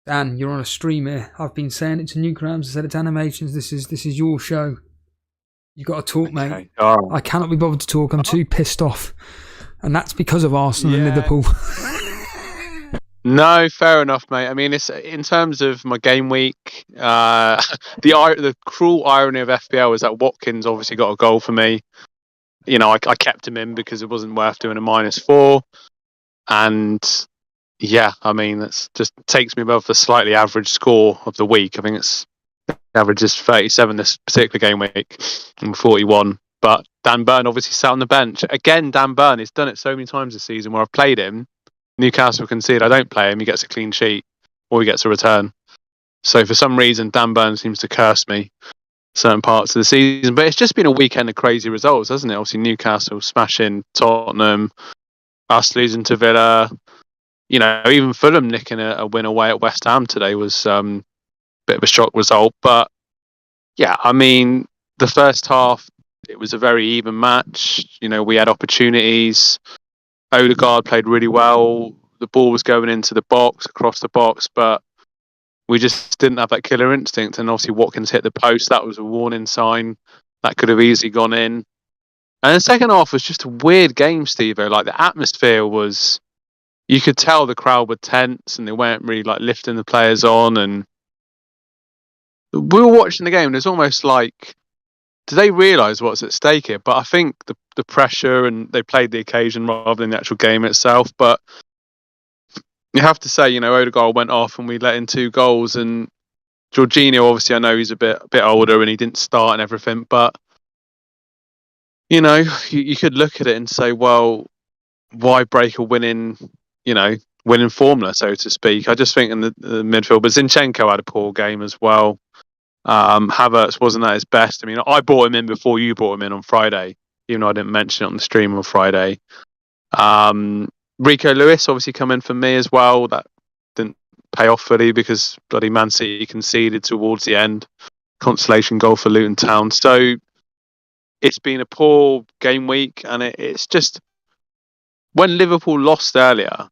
Dan, you're on a stream here. I've been saying it to Newgrounds, I said it to Animations. This is your show. You got to talk, mate. Okay. All right. I cannot be bothered to talk. I'm too pissed off, and that's because of Arsenal and Liverpool. No, fair enough, mate. I mean, it's in terms of my game week. The cruel irony of FPL is that Watkins obviously got a goal for me. You know, I kept him in because it wasn't worth doing a -4, and yeah, I mean, that's just takes me above the slightly average score of the week. I think it's average is 37 this particular game week and 41. But Dan Burn obviously sat on the bench again. Dan Burn, he's done it so many times this season where I've played him. Newcastle concede, I don't play him, he gets a clean sheet or he gets a return. So for some reason, Dan Burn seems to curse me certain parts of the season. But it's just been a weekend of crazy results, hasn't it? Obviously, Newcastle smashing Tottenham, us losing to Villa. You know, even Fulham nicking a win away at West Ham today was a bit of a shock result. But yeah, I mean, the first half, it was a very even match. You know, we had opportunities. Odegaard played really well. The ball was going into the box, across the box, but we just didn't have that killer instinct. And obviously Watkins hit the post. That was a warning sign. That could have easily gone in. And the second half was just a weird game, Steve. Like, the atmosphere was... You could tell the crowd were tense and they weren't really like lifting the players on. And we were watching the game and it's almost like... Do they realise what's at stake here? But I think the pressure, and they played the occasion rather than the actual game itself. But you have to say, you know, Odegaard went off and we let in 2 goals. And Jorginho, obviously, I know he's a bit older and he didn't start and everything. But, you know, you could look at it and say, well, why break a winning formula, so to speak? I just think in the midfield, but Zinchenko had a poor game as well. Havertz wasn't at his best. I mean, I brought him in before you brought him in on Friday, even though I didn't mention it on the stream on Friday. Rico Lewis obviously come in for me as well. That didn't pay off fully because bloody Man City conceded towards the end. Consolation goal for Luton Town. So it's been a poor game week, and it's just... When Liverpool lost earlier,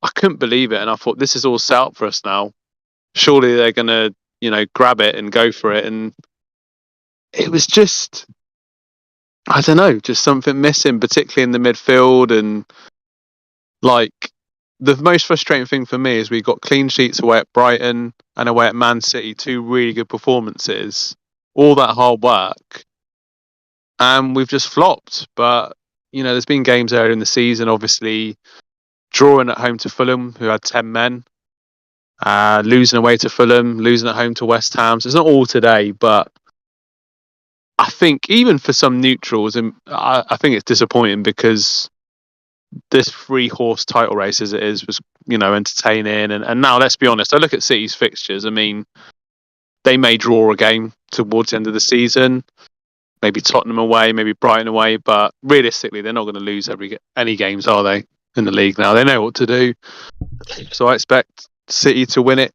I couldn't believe it, and I thought, this is all set up for us now. Surely they're going to, grab it and go for it. And it was just, I don't know, just something missing, particularly in the midfield. And like, the most frustrating thing for me is we got clean sheets away at Brighton and away at Man City, 2 really good performances, all that hard work, and we've just flopped. But there's been games earlier in the season, obviously drawing at home to Fulham, who had 10 men, losing away to Fulham, losing at home to West Ham. So it's not all today, but I think even for some neutrals, and I think it's disappointing because this 3-horse title race as it is was, entertaining. And now, let's be honest, I look at City's fixtures. I mean, they may draw a game towards the end of the season. Maybe Tottenham away, maybe Brighton away, but realistically, they're not going to lose any games, are they, in the league now? They know what to do. So I expect City to win it,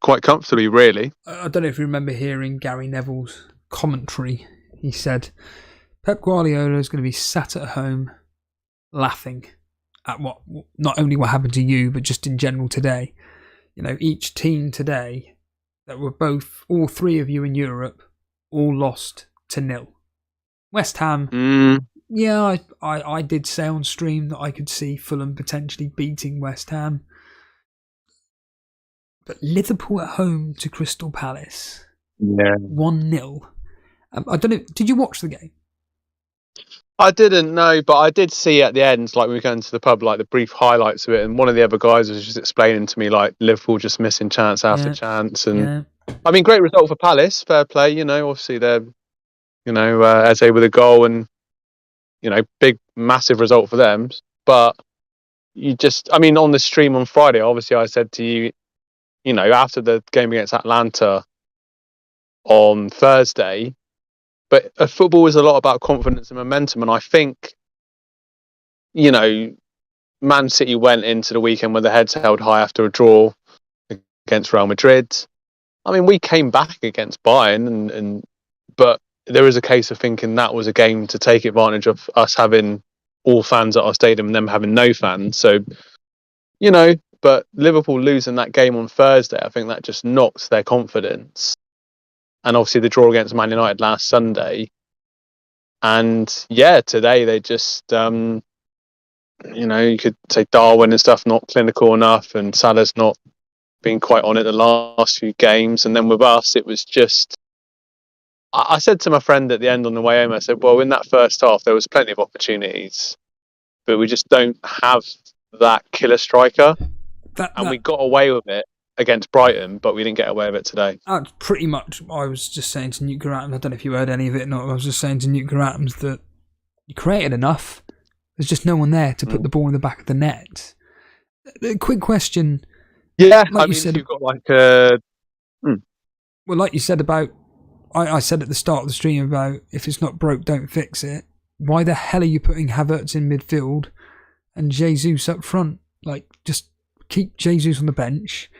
quite comfortably, really. I don't know if you remember hearing Gary Neville's commentary. He said, Pep Guardiola is going to be sat at home laughing at not only what happened to you, but just in general today. Each team today that were all 3 of you in Europe, all lost to 0. West Ham, yeah, I did say on stream that I could see Fulham potentially beating West Ham. But Liverpool at home to Crystal Palace, 1-0. I don't know, did you watch the game? I didn't know, but I did see at the end, like we were going to the pub, like the brief highlights of it, and one of the other guys was just explaining to me, like, Liverpool just missing chance after chance. And I mean, great result for Palace, fair play, obviously they're, Eze with a goal and, big, massive result for them. But on the stream on Friday, obviously I said to you, after the game against Atlanta on Thursday. But football is a lot about confidence and momentum. And I think, Man City went into the weekend with their heads held high after a draw against Real Madrid. I mean, we came back against Bayern, but there is a case of thinking that was a game to take advantage of us having all fans at our stadium and them having no fans. So, but Liverpool losing that game on Thursday, I think that just knocks their confidence. And obviously the draw against Man United last Sunday. And today they just, you could say Darwin and stuff not clinical enough, and Salah's not been quite on it the last few games. And then with us, it was just, I said to my friend at the end on the way home, I said, well, in that first half, there was plenty of opportunities, but we just don't have that killer striker. And we got away with it against Brighton, but we didn't get away with it today. That's pretty much what I was just saying to Newt Adams. I don't know if you heard any of it or not. I was just saying to Newt Adams that you created enough. There's just no one there to put the ball in the back of the net. A quick question. Yeah, like you said, you've got like a... Well, like you said about... I said at the start of the stream about if it's not broke, don't fix it. Why the hell are you putting Havertz in midfield and Jesus up front? Like, just keep Jesus on the bench,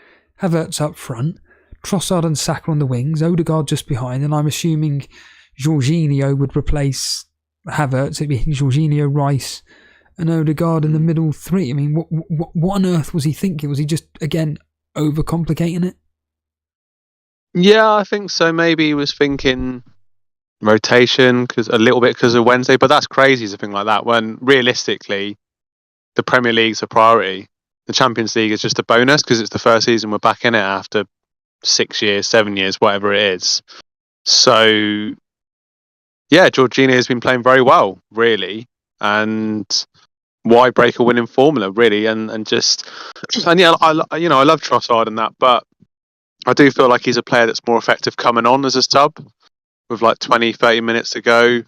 Havertz up front, Trossard and Saka on the wings, Odegaard just behind, and I'm assuming Jorginho would replace Havertz. It'd be Jorginho, Rice, and Odegaard in the middle three. I mean, what on earth was he thinking? Was he just, again, overcomplicating it? Yeah, I think so. Maybe he was thinking rotation a little bit because of Wednesday, but that's crazy to think like that when realistically the Premier League's a priority. The Champions League is just a bonus because it's the first season we're back in it after 6 years, 7 years, whatever it is. So, yeah, Jorginho has been playing very well, really. And why break a winning formula, really? And I love Trossard and that, but I do feel like he's a player that's more effective coming on as a sub with like 20, 30 minutes to go.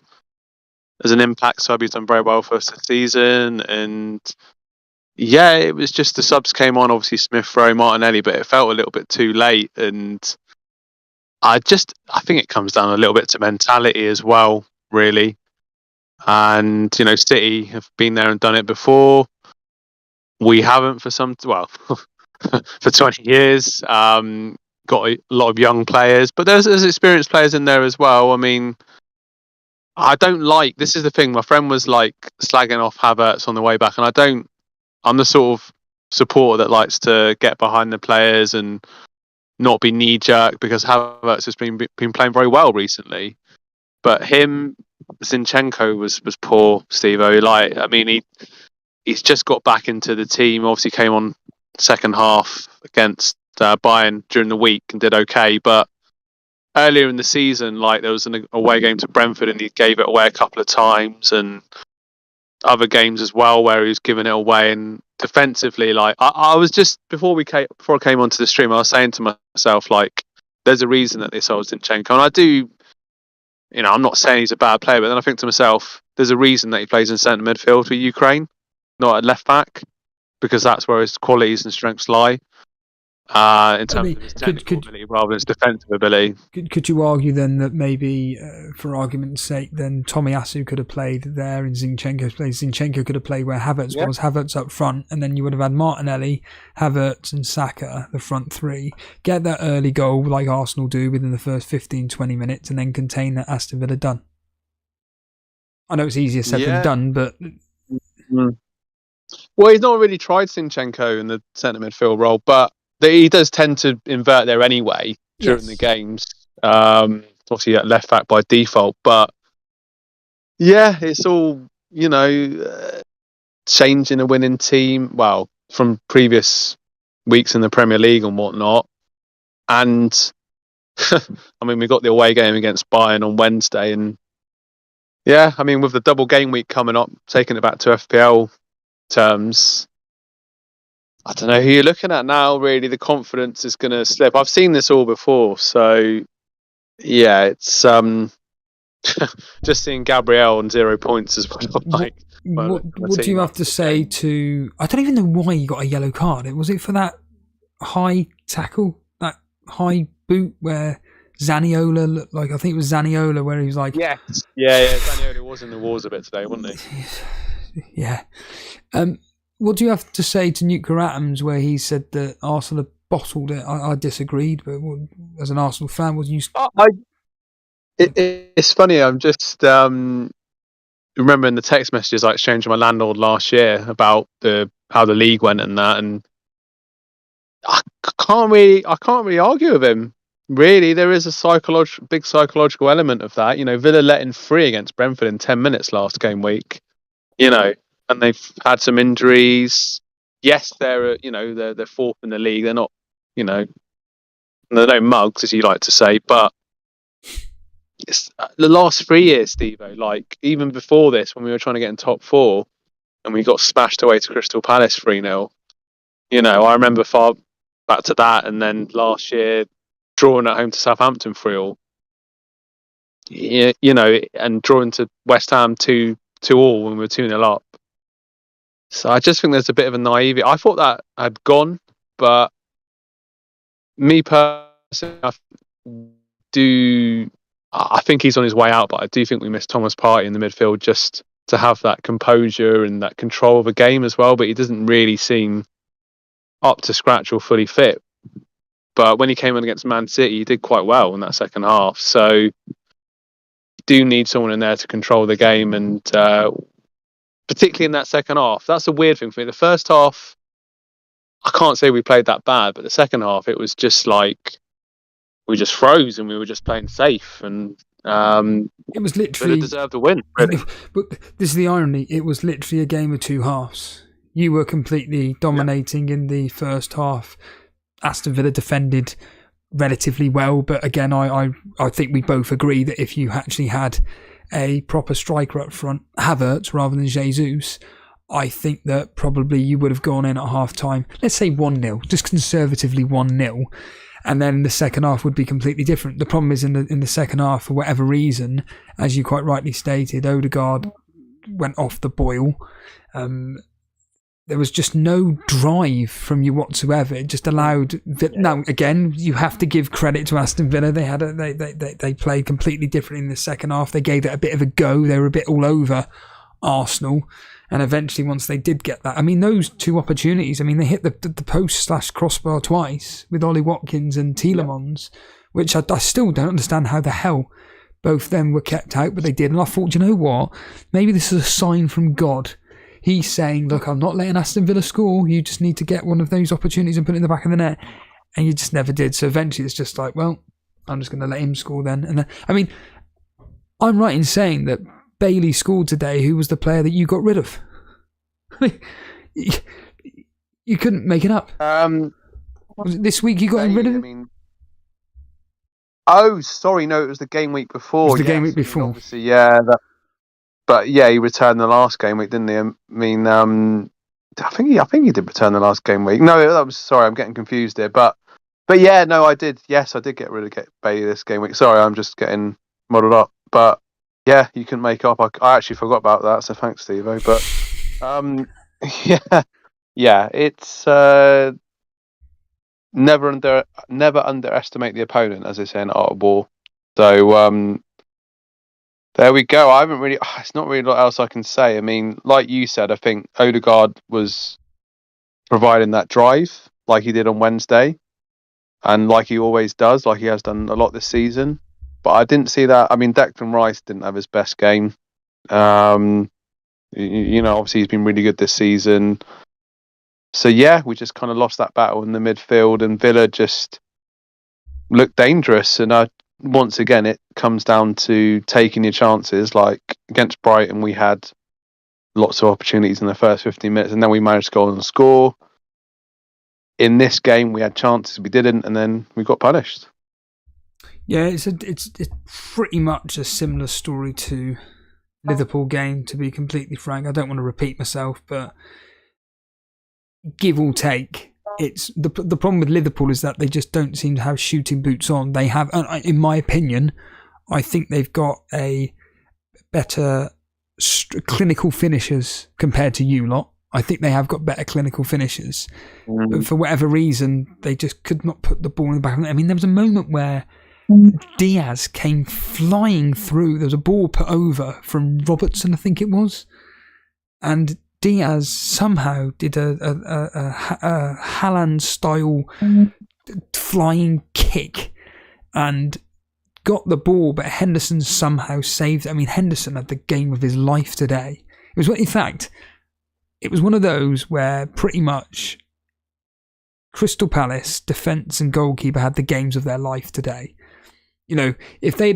As an impact sub, he's done very well for us this season. And yeah, it was just the subs came on, obviously Smith Rowe, Martinelli, but it felt a little bit too late. And I think it comes down a little bit to mentality as well, really. And, City have been there and done it before. We haven't for for 20 years. Got a lot of young players, but there's experienced players in there as well. I mean, this is the thing, my friend was like slagging off Havertz on the way back, and I'm the sort of supporter that likes to get behind the players and not be knee jerk, because Havertz has been playing very well recently. But Zinchenko was poor, Steve-O. Like, I mean, he's just got back into the team, obviously came on second half against Bayern during the week and did okay, but earlier in the season, like, there was an away game to Brentford and he gave it away a couple of times, and other games as well where he was giving it away. And defensively, like, I was just before I came onto the stream, I was saying to myself, like, there's a reason that they sold Zinchenko, and I do, I'm not saying he's a bad player, but then I think to myself, there's a reason that he plays in centre midfield for Ukraine, not at left back, because that's where his qualities and strengths lie. In terms of his technical ability rather than his defensive ability. Could you argue then that maybe, for argument's sake, then Tomiyasu could have played there in Zinchenko's place? Zinchenko could have played where Havertz was, Havertz up front, and then you would have had Martinelli, Havertz and Saka, the front three. Get that early goal like Arsenal do within the first 15-20 minutes, and then contain that Aston Villa done. I know it's easier said than done, but... Well, he's not really tried Zinchenko in the centre midfield role, but he does tend to invert there anyway during the games. Obviously at left back by default, but yeah, it's all, changing a winning team. Well, from previous weeks in the Premier League and whatnot. And I mean, we got the away game against Bayern on Wednesday, and yeah, I mean, with the double game week coming up, taking it back to FPL terms, I don't know who you're looking at now, really. The confidence is going to slip. I've seen this all before. So, yeah, it's just seeing Gabriel on 0 points as well. What do you have to say to... I don't even know why he got a yellow card. Was it for that high tackle, that high boot where Zaniola looked like, I think it was Zaniola, where he was like, yeah. Daniel was in the wars a bit today, wasn't he? yeah. What do you have to say to Nuka Atoms, where he said that Arsenal had bottled it? I disagreed, but as an Arsenal fan, was you? It's funny. I'm just remembering the text messages I exchanged with my landlord last year about how the league went and that, and I can't really argue with him. Really, there is a big psychological element of that. You know, Villa let in 3 against Brentford in 10 minutes last game week. You know, and they've had some injuries. Yes, they're fourth in the league. They're not, they're no mugs, as you like to say, but it's the last 3 years, Steve-o, like even before this, when we were trying to get in top 4 and we got smashed away to Crystal Palace 3-0, I remember far back to that, and then last year drawing at home to Southampton 3-all, and drawing to West Ham 2-2 all when we were 2-0 up. So I just think there's a bit of a naivety. I thought that had gone, but me personally, I think he's on his way out, but I do think we missed Thomas Partey in the midfield just to have that composure and that control of a game as well. But he doesn't really seem up to scratch or fully fit. But when he came in against Man City, he did quite well in that second half. So you do need someone in there to control the game, and particularly in that second half. That's a weird thing for me. The first half, I can't say we played that bad, but the second half, it was just like we just froze and we were just playing safe, and it was literally deserved a win. Really. But this is the irony: it was literally a game of 2 halves. You were completely dominating in the first half. Aston Villa defended relatively well, but again, I think we both agree that if you actually had a proper striker up front, Havertz rather than Jesus, I think that probably you would have gone in at half time, let's say 1-0, just conservatively 1-0, and then the second half would be completely different. The problem is in the second half, for whatever reason, as you quite rightly stated, Odegaard went off the boil. There was just no drive from you whatsoever. It just allowed. Now again, you have to give credit to Aston Villa. They played completely different in the second half. They gave it a bit of a go. They were a bit all over Arsenal, and eventually, once they did get that, I mean, those 2 opportunities. I mean, they hit the post/crossbar twice with Ollie Watkins and Tielemans, which I still don't understand how the hell both them were kept out, but they did. And I thought, you know what? Maybe this is a sign from God. He's saying, look, I'm not letting Aston Villa score. You just need to get one of those opportunities and put it in the back of the net. And you just never did. So eventually it's just like, well, I'm just going to let him score then. And then, I mean, I'm right in saying that Bailey scored today, who was the player that you got rid of. You couldn't make it up. Was it this week you got rid of him? Oh, sorry, no, it was the game week before. It was the game week before. Obviously, yeah. But yeah, he returned the last game week, didn't he? I mean, I think he did return the last game week. No, that was, sorry, I'm getting confused here. But yeah, no, I did. Yes, I did get rid of Bailey this game week. Sorry, I'm just getting muddled up. But yeah, you couldn't make up. I actually forgot about that. So thanks, Steve-o. But yeah, it's never underestimate the opponent, as they say in Art of War. So there we go. I haven't really. It's not really a lot else I can say. I mean, like you said, I think Odegaard was providing that drive, like he did on Wednesday, and like he always does, like he has done a lot this season. But I didn't see that. I mean, Declan Rice didn't have his best game. Obviously he's been really good this season. So yeah, we just kind of lost that battle in the midfield, and Villa just looked dangerous. And once again, it comes down to taking your chances. Like against Brighton, we had lots of opportunities in the first 15 minutes, and then we managed to go on and score. In this game, we had chances, we didn't, and then we got punished. Yeah, it's pretty much a similar story to Liverpool game, to be completely frank. I don't want to repeat myself, but give or take, it's the problem with Liverpool is that they just don't seem to have shooting boots on. They have, in my opinion, I think they've got a better clinical finishers compared to you lot. I think they have got better clinical finishers. But for whatever reason, they just could not put the ball in the back of the net. I mean, there was a moment where Diaz came flying through. There was a ball put over from Robertson, I think it was. And Diaz somehow did a Haaland-style flying kick and got the ball, but Henderson somehow saved it. I mean, Henderson had the game of his life today. It was, in fact, it was one of those where pretty much Crystal Palace defence and goalkeeper had the games of their life today. You know, if there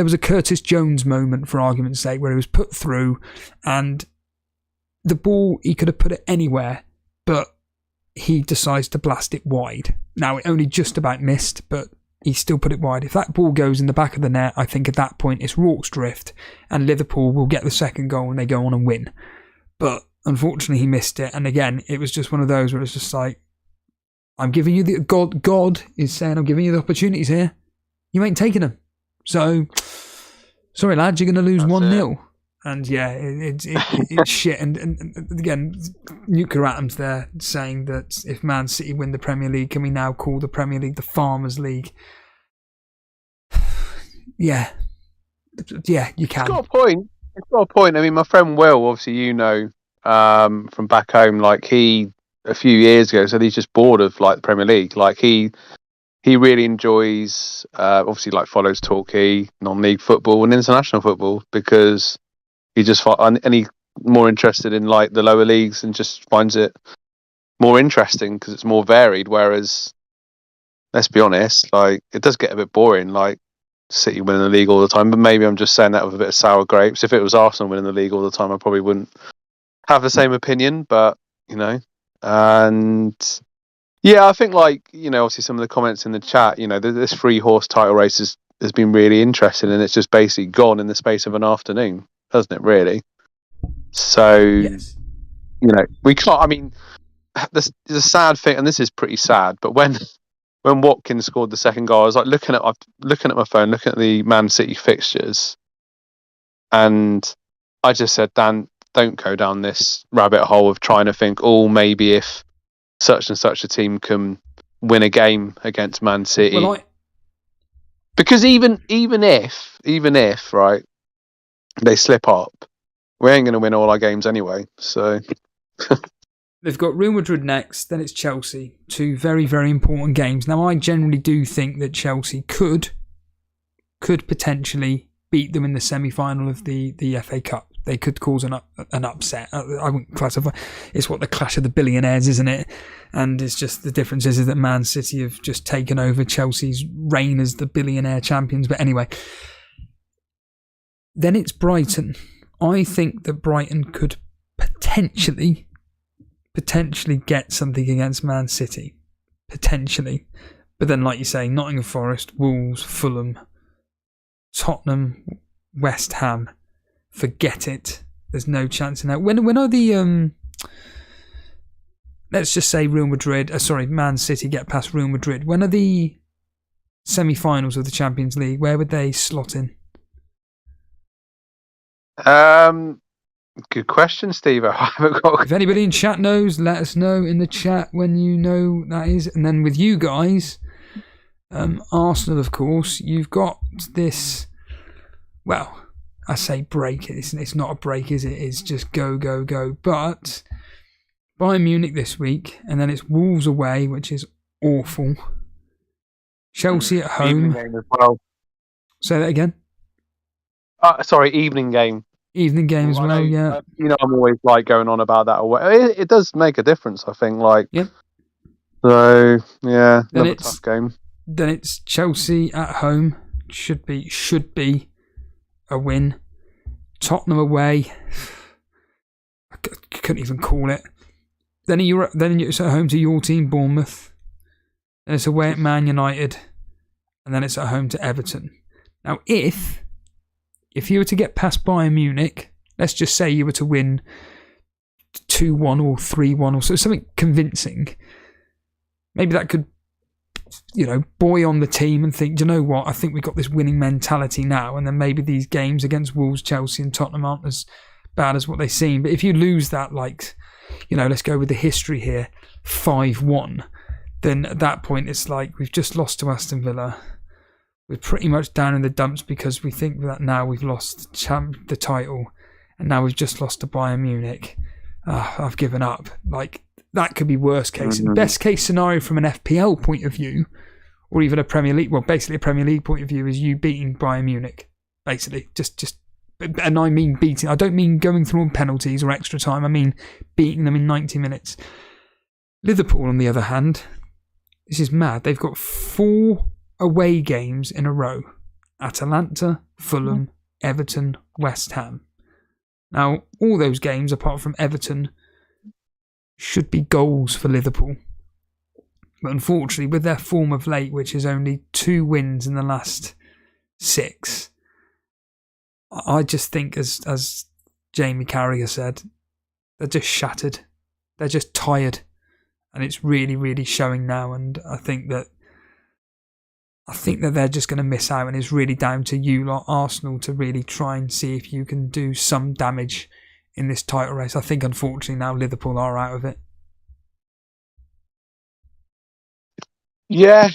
was a Curtis Jones moment, for argument's sake, where he was put through and the ball, he could have put it anywhere, but he decides to blast it wide. Now, it only just about missed, but he still put it wide. If that ball goes in the back of the net, I think at that point it's Rorke's drift and Liverpool will get the second goal and they go on and win. But unfortunately, he missed it. And again, it was just one of those where it's just like, I'm giving you God is saying, I'm giving you the opportunities here. You ain't taking them. So, sorry, lads, you're going to lose 1-0. And yeah, it's shit. And again, nuclear atoms there saying that if Man City win the Premier League, can we now call the Premier League the Farmers League? Yeah, you can. It's got a point. I mean, my friend Will, obviously, you know, from back home, like a few years ago, said he's just bored of like the Premier League. Like he really enjoys, obviously, like follows Torquay, non-league football and international football because he just and he's more interested in like the lower leagues and just finds it more interesting because it's more varied. Whereas, let's be honest, like it does get a bit boring. Like City winning the league all the time, but maybe I'm just saying that with a bit of sour grapes. If it was Arsenal winning the league all the time, I probably wouldn't have the same opinion. But you know. And yeah, I think like, you know, obviously some of the comments in the chat, you know, this 3-horse title race has been really interesting and it's just basically gone in the space of an afternoon, hasn't it, really? So, yes. You know, we can't, I mean, there's a sad thing, and this is pretty sad, but when Watkins scored the second goal, I was like looking at my phone, looking at the Man City fixtures, and I just said, Dan, don't go down this rabbit hole of trying to think, oh, maybe if such and such a team can win a game against Man City. Well, because even if right, they slip up, we ain't going to win all our games anyway. So they've got Real Madrid next, then it's Chelsea. 2 very, very important games. Now, I generally do think that Chelsea could potentially beat them in the semi-final of the FA Cup. They could cause an upset. I wouldn't classify. It's what the clash of the billionaires, isn't it? And it's just the difference is that Man City have just taken over Chelsea's reign as the billionaire champions. But anyway, then it's Brighton. I think that Brighton could potentially get something against Man City. Potentially. But then, like you say, Nottingham Forest, Wolves, Fulham, Tottenham, West Ham. Forget it. There's no chance in that. When are the let's just say Man City get past Real Madrid. When are the semi-finals of the Champions League? Where would they slot in? Good question, Steve. I haven't got. If anybody in chat knows, let us know in the chat when you know that is. And then with you guys, Arsenal, of course, you've got this. Well, I say break. It's not a break, is it? It's just go. But Bayern Munich this week, and then it's Wolves away, which is awful. Chelsea at home. Evening game as well. Say that again. Evening game. Evening game as well, yeah. You know, I'm always like going on about that away. It does make a difference, I think. Like, yeah. So yeah, another tough game. Then it's Chelsea at home. Should be a win. Tottenham away. I couldn't even call it. Then it's at home to your team, Bournemouth. Then it's away at Man United, and then it's at home to Everton. Now, if you were to get past Bayern Munich, let's just say you were to win 2-1 or 3-1 or so, something convincing, maybe that could, buoy on the team and think, do you know what, I think we've got this winning mentality now, and then maybe these games against Wolves, Chelsea and Tottenham aren't as bad as what they seem. But if you lose that, like, let's go with the history here, 5-1, then at that point it's like we've just lost to Aston Villa. We're pretty much down in the dumps because we think that now we've lost the title, and now we've just lost to Bayern Munich. I've given up. Like, that could be worst case. Mm-hmm. Best case scenario from an FPL point of view, or even a Premier League, basically a Premier League point of view, is you beating Bayern Munich. Basically, and I mean beating. I don't mean going through on penalties or extra time. I mean beating them in 90 minutes. Liverpool, on the other hand, this is mad. They've got 4 away games in a row: Atalanta, Fulham, Everton, West Ham. Now, all those games, apart from Everton, should be goals for Liverpool. But unfortunately, with their form of late, which is only 2 wins in the last 6, I just think, as Jamie Carragher said, they're just shattered. They're just tired. And it's really, really showing now. And I think that they're just going to miss out, and it's really down to you lot, Arsenal, to really try and see if you can do some damage in this title race. I think, unfortunately, now Liverpool are out of it. Yeah,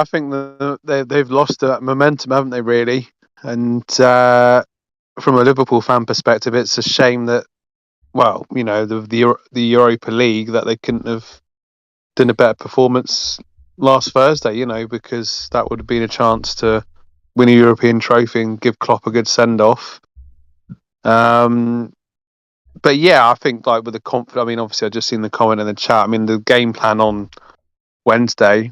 I think they've lost that momentum, haven't they, really? And from a Liverpool fan perspective, it's a shame that, the Europa League, that they couldn't have done a better performance last Thursday, because that would have been a chance to win a European trophy and give Klopp a good send-off. But yeah, I think, like, with the confidence, I mean, obviously I've just seen the comment in the chat. I mean, the game plan on Wednesday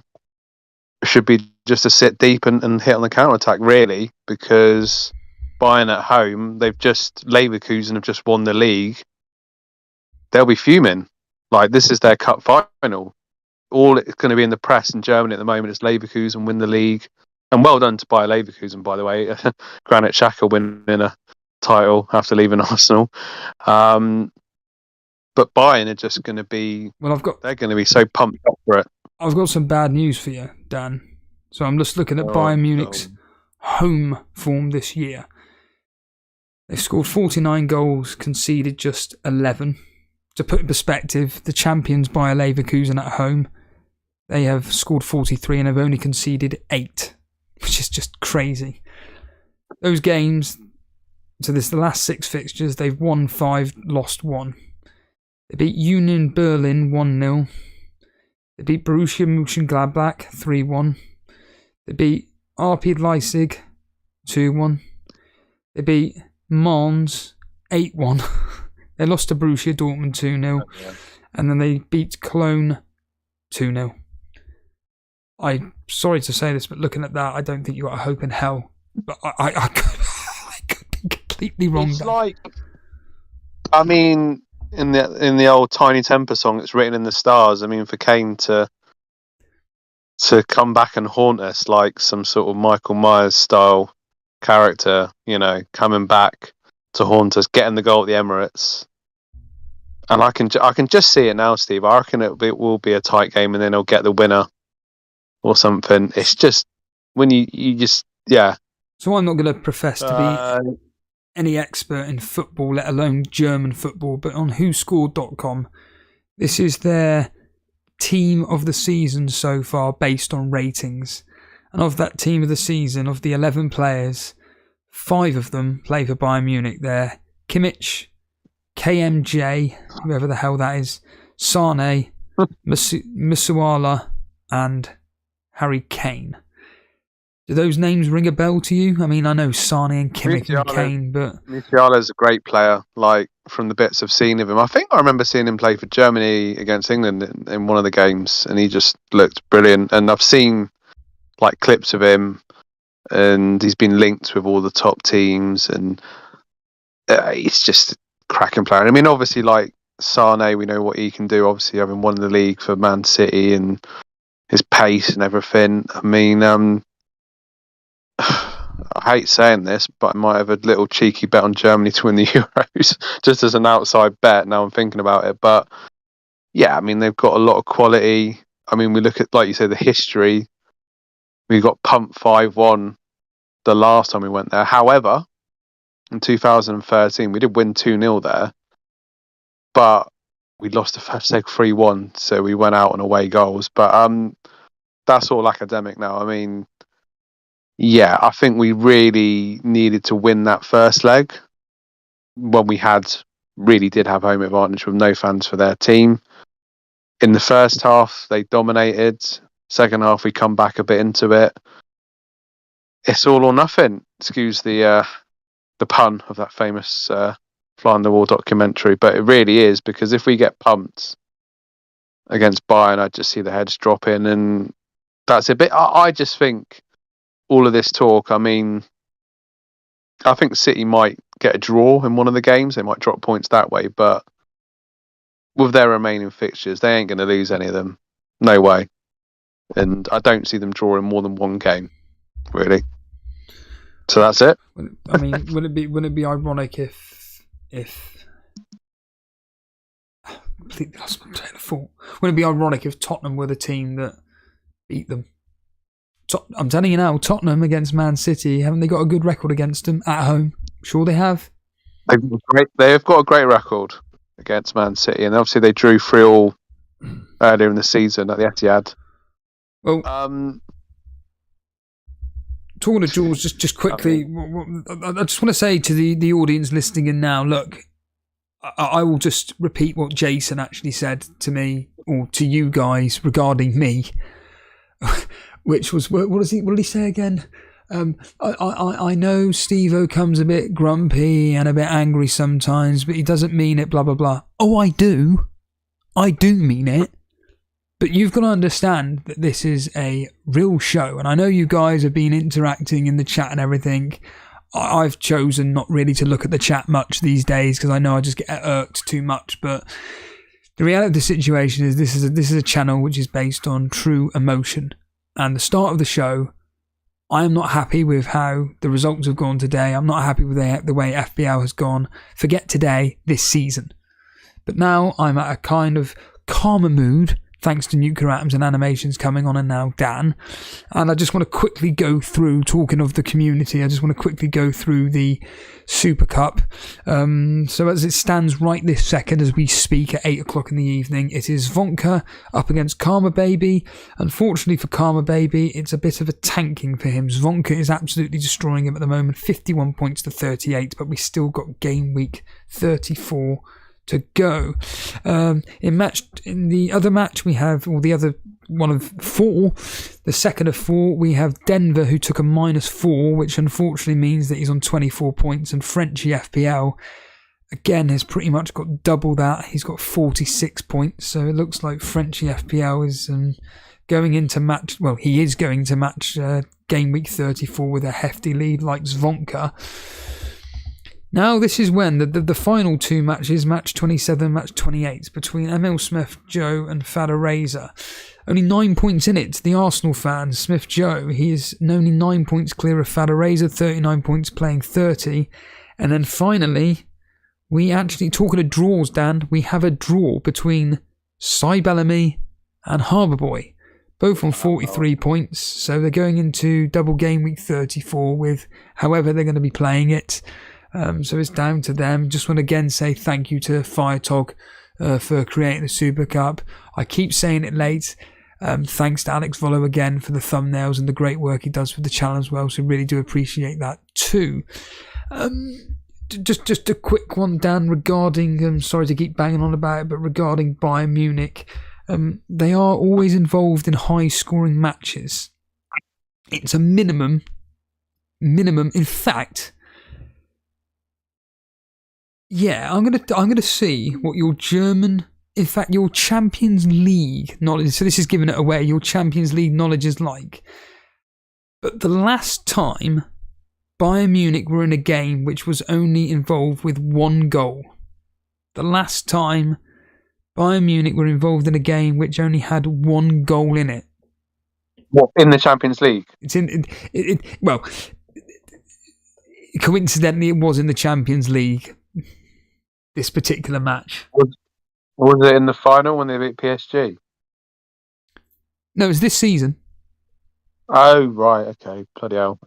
should be just to sit deep and hit on the counter-attack, really, because Bayern at home, Leverkusen have just won the league. They'll be fuming. Like, this is their cup final. All it's going to be in the press in Germany at the moment is Leverkusen win the league. And well done to Bayer Leverkusen, by the way. Granit Xhaka winning a title after leaving Arsenal. But Bayern are just going to be... they're going to be so pumped up for it. I've got some bad news for you, Dan. So I'm just looking at Bayern Munich's home form this year. They've scored 49 goals, conceded just 11. To put in perspective, the champions Bayer Leverkusen at home, they have scored 43 and have only conceded 8, which is just crazy. Those games, so this is the last 6 fixtures, they've won 5, lost 1. They beat Union Berlin 1-0. They beat Borussia Mönchengladbach 3-1. They beat RB Leipzig 2-1. They beat Mons 8-1. They lost to Borussia Dortmund 2-0. And then they beat Cologne 2-0. I'm sorry to say this, but looking at that, I don't think you got a hope in hell. But I could be completely wrong. It's like, I mean, in the old Tiny Temper song, it's written in the stars. I mean, for Kane to come back and haunt us like some sort of Michael Myers style character, coming back to haunt us, getting the goal at the Emirates. And I can just see it now, Steve. I reckon it will be a tight game, and then he'll get the winner or something. It's just when you just So I'm not going to profess to be any expert in football, let alone German football, but on WhoScored.com, this is their team of the season so far based on ratings. And of that team of the season, of the 11 players, 5 of them play for Bayern Munich. They're Kimmich, KMJ, whoever the hell that is, Sane, Musiala, and Harry Kane. Do those names ring a bell to you? I mean, I know Sane and Kimmich and Kane, but... Musiala's a great player, like, from the bits I've seen of him. I think I remember seeing him play for Germany against England in one of the games, and he just looked brilliant. And I've seen, like, clips of him, and he's been linked with all the top teams, and he's just a cracking player. I mean, obviously, like, Sane, we know what he can do, obviously having won the league for Man City, and his pace and everything. I mean... I hate saying this, but I might have a little cheeky bet on Germany to win the Euros, just as an outside bet. Now I'm thinking about it, but yeah, I mean, they've got a lot of quality. I mean, we look at, like you say, the history. We got pumped 5-1 the last time we went there. However, in 2013. We did win 2-0 there, but we lost the first leg 3-1, so we went out on away goals. But that's all academic now. I mean, yeah, I think we really needed to win that first leg when we really did have home advantage with no fans for their team. In the first half, they dominated. Second half, we come back a bit into it. It's all or nothing. Excuse the pun of that famous Fly on the Wall documentary, but it really is, because if we get pumped against Bayern, I just see the heads dropping, and that's a bit. I just think all of this talk. I mean, I think City might get a draw in one of the games. They might drop points that way, but with their remaining fixtures, they ain't going to lose any of them. No way. And I don't see them drawing more than one game, really. So that's it. I mean, would it be ironic if I completely lost my train of thought. Would it be ironic if Tottenham were the team that beat them? I'm telling you now, Tottenham against Man City, haven't they got a good record against them at home? Sure they have. They've got a great record against Man City, and obviously they drew 3-3 earlier in the season at the Etihad. Well, talking to Jules, just quickly, I just want to say to the audience listening in now, look, I will just repeat what Jason actually said to me, or to you guys, regarding me, which was, what did he say again? I know Steve-O comes a bit grumpy and a bit angry sometimes, but he doesn't mean it, blah, blah, blah. Oh, I do mean it. But you've got to understand that this is a real show, and I know you guys have been interacting in the chat and everything. I've chosen not really to look at the chat much these days because I know I just get irked too much. But the reality of the situation is this is a channel which is based on true emotion. And the start of the show, I am not happy with how the results have gone today. I'm not happy with the way FPL has gone. Forget today, this season. But now I'm at a kind of calmer mood, thanks to Nuclear Atoms and Animations coming on, and now Dan. And I just want to quickly go through, talking of the community, I just want to quickly go through the Super Cup. So as it stands right this second as we speak at 8 o'clock in the evening, it is Vonka up against Karma Baby. Unfortunately for Karma Baby, it's a bit of a tanking for him. Zvonka is absolutely destroying him at the moment, 51 points to 38, but we still got game week 34 to go. In the other match we have, or the other one of 4, the second of 4, we have Denver, who took a -4, which unfortunately means that he's on 24 points, and Frenchy FPL again has pretty much got double that. He's got 46 points, so it looks like Frenchy FPL is going into match, well, he is going to match game week 34 with a hefty lead like Zvonka. Now, this is when the final 2 matches, match 27, match 28, between Emil Smith, Joe and Fada Razor. Only 9 points in it. The Arsenal fan, Smith Joe, he is only 9 points clear of Fada Razor, 39 points playing 30. And then finally, we actually, talking of draws, Dan, we have a draw between Cy Bellamy and Harbour Boy, both on 43 points. So they're going into double game week 34 with however they're going to be playing it. So it's down to them. Just want to again say thank you to Firetog for creating the Super Cup. I keep saying it late. Thanks to Alex Volo again for the thumbnails and the great work he does with the channel as well. So really do appreciate that too. Just a quick one, Dan, regarding, sorry to keep banging on about it, but regarding Bayern Munich. They are always involved in high scoring matches. It's a minimum. In fact, yeah, I'm gonna see what your German, in fact, your Champions League knowledge. So this is giving it away. Your Champions League knowledge is like. But the last time Bayern Munich were in a game which was only involved with 1 goal. The last time Bayern Munich were involved in a game which only had 1 goal in it. What, in the Champions League? It's well, coincidentally, it was in the Champions League. This particular match. Was it in the final when they beat PSG? No, it was this season. Oh, right, okay. Bloody hell.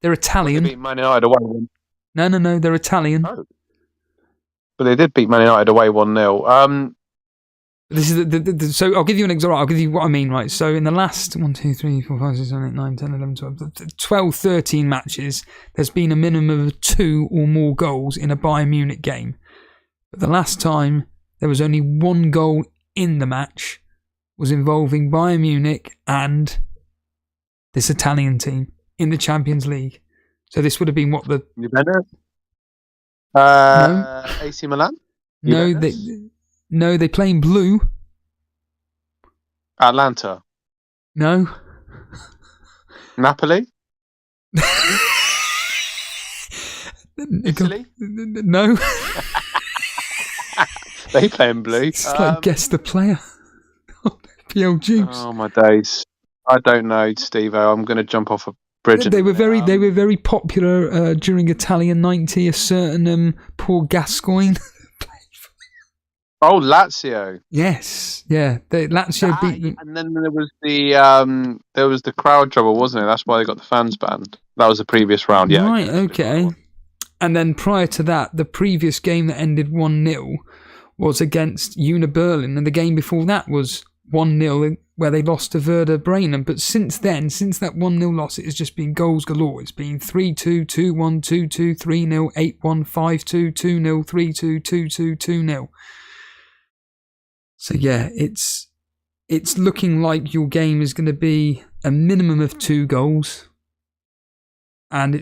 They're Italian. They beat Man United away. No, they're Italian. Oh. But they did beat Man United away 1-0. This is so I'll give you an example. I'll give you what I mean, right? So in the last 1, 2, 3, 4, 5, 6, 7, 8, 9, 10, 11, 12, 13 matches, there's been a minimum of 2 or more goals in a Bayern Munich game. But the last time there was only 1 goal in the match was involving Bayern Munich and this Italian team in the Champions League. So this would have been what the Juventus? No. AC Milan? No, they play in blue. Atlanta? No. Napoli? Italy? No. They play in blue. It's like guess the player. FPL Juice. Oh my days! I don't know, Steve-O. I'm going to jump off a bridge. They were very popular during Italian 90. A certain Paul Gascoigne. Oh, Lazio. Yes, yeah. Lazio beat them. And then there was the crowd trouble, wasn't it? That's why they got the fans banned. That was the previous round, yeah. Right, okay. And then prior to that, the previous game that ended 1-0 was against Union Berlin, and the game before that was 1-0 where they lost to Werder Bremen. But since then, since that 1-0 loss, it has just been goals galore. It's been 3-2, 2-1, 2-2, 3-0, 8-1, 5-2, 2-0, 3-2, 2-2, 2-0. So yeah, it's looking like your game is going to be a minimum of 2 goals, and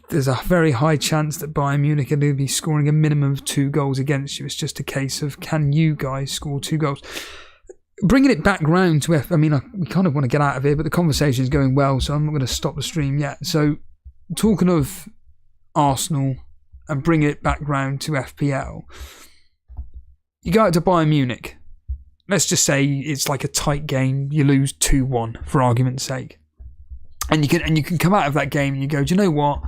there's a very high chance that Bayern Munich are going to be scoring a minimum of 2 goals against you. It's just a case of, can you guys score 2 goals? Bringing it back round to we kind of want to get out of here, but the conversation is going well, so I'm not going to stop the stream yet. So talking of Arsenal and bringing it back round to FPL, you go out to Bayern Munich. Let's just say it's like a tight game. You lose 2-1 for argument's sake, and you can come out of that game and you go, do you know what?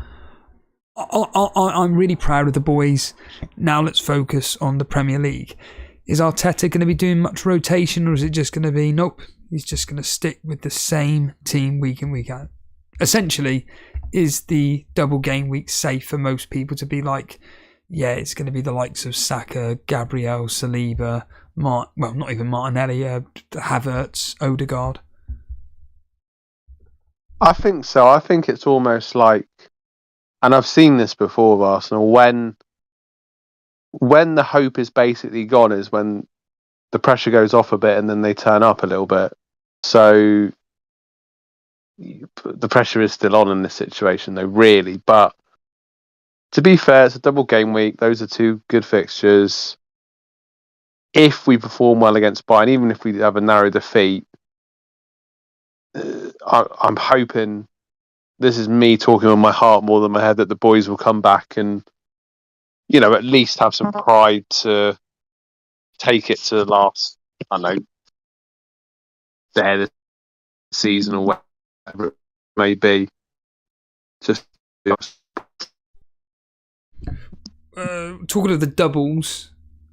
I'm really proud of the boys. Now let's focus on the Premier League. Is Arteta going to be doing much rotation, or is it just going to be nope? He's just going to stick with the same team week in, week out. Essentially, is the double game week safe for most people to be like, yeah, it's going to be the likes of Saka, Gabriel, Saliba, not even Martinelli, Havertz, Odegaard? I think so. I think it's almost like, and I've seen this before with Arsenal, when the hope is basically gone is when the pressure goes off a bit and then they turn up a little bit. So the pressure is still on in this situation, though, really. But to be fair, it's a double game week. Those are 2 good fixtures. If we perform well against Bayern, even if we have a narrow defeat, I'm hoping, this is me talking on my heart more than my head, that the boys will come back and, at least have some pride to take it to the last, I don't know, day of the season or whatever it may be. Just talking of the doubles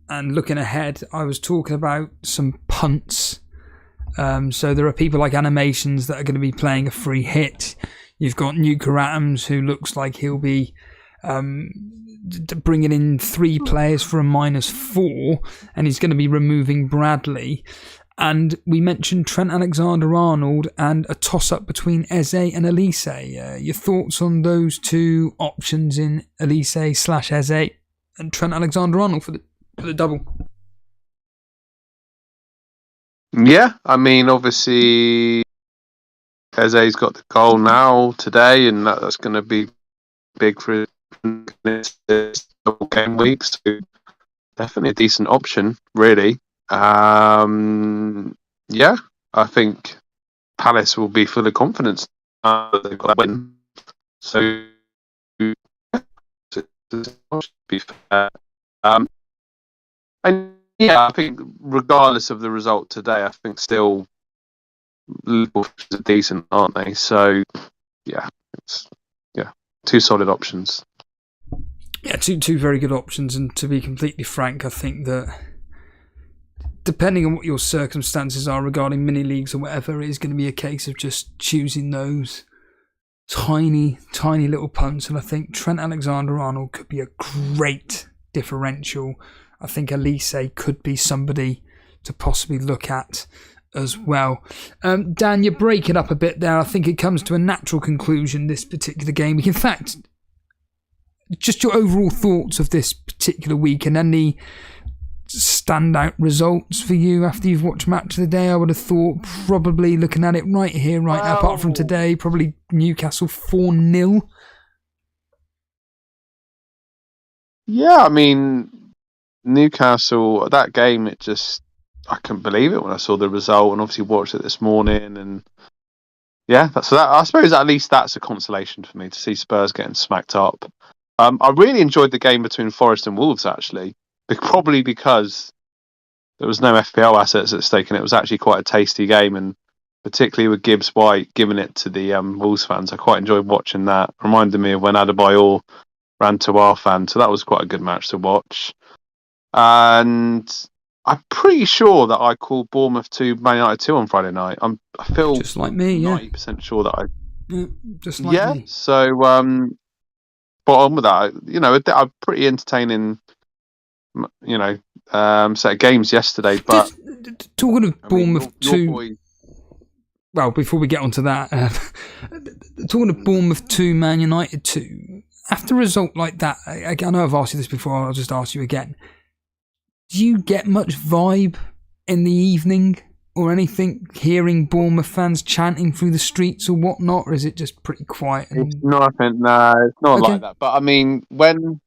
and looking ahead, I was talking about some punts. So there are people like Animations that are going to be playing a free hit. You've got Nuka Atoms, who looks like he'll be bringing in 3 players for a -4, and he's going to be removing Bradley. And we mentioned Trent Alexander-Arnold and a toss-up between Eze and Elise. Your thoughts on those 2 options in Elise/Eze and Trent Alexander-Arnold for the double? Yeah, I mean, obviously, Eze's got the goal now today, and that's going to be big for this double game week. So definitely a decent option, really. Yeah, I think Palace will be full of confidence. They've got a win, so to be fair. And yeah, I think regardless of the result today, I think still Liverpool are decent, aren't they? So yeah, it's 2 solid options. Yeah, two very good options, and to be completely frank, I think that depending on what your circumstances are regarding mini leagues or whatever, it is going to be a case of just choosing those tiny little punts, and I think Trent Alexander-Arnold could be a great differential. I think Elise could be somebody to possibly look at as well. Dan, you break it up a bit there. I think it comes to a natural conclusion, this particular game. In fact, just your overall thoughts of this particular week and any standout results for you after you've watched Match of the Day. I would have thought, probably looking at it right here, right now, apart from today, probably Newcastle 4-0. Yeah, I mean, Newcastle, that game, I couldn't believe it when I saw the result, and obviously watched it this morning, and yeah, I suppose at least that's a consolation for me to see Spurs getting smacked up. I really enjoyed the game between Forest and Wolves, actually, probably because there was no FPL assets at stake, and it was actually quite a tasty game, and particularly with Gibbs White giving it to the Wolves fans, I quite enjoyed watching that. Reminded me of when Adebayor ran to our fans, so that was quite a good match to watch. And I'm pretty sure that I called Bournemouth 2, Man United 2 on Friday night. I feel just like me, 90% sure that I... just like me. So, spot on with that. You know, a pretty entertaining, set of games yesterday. But talking of Bournemouth your 2... boy... Well, before we get onto that, talking of Bournemouth 2, Man United 2, after a result like that, I know I've asked you this before, I'll just ask you again. Do you get much vibe in the evening or anything, hearing Bournemouth fans chanting through the streets or whatnot, or is it just pretty quiet? It's nothing, no, it's not like that. But I mean, do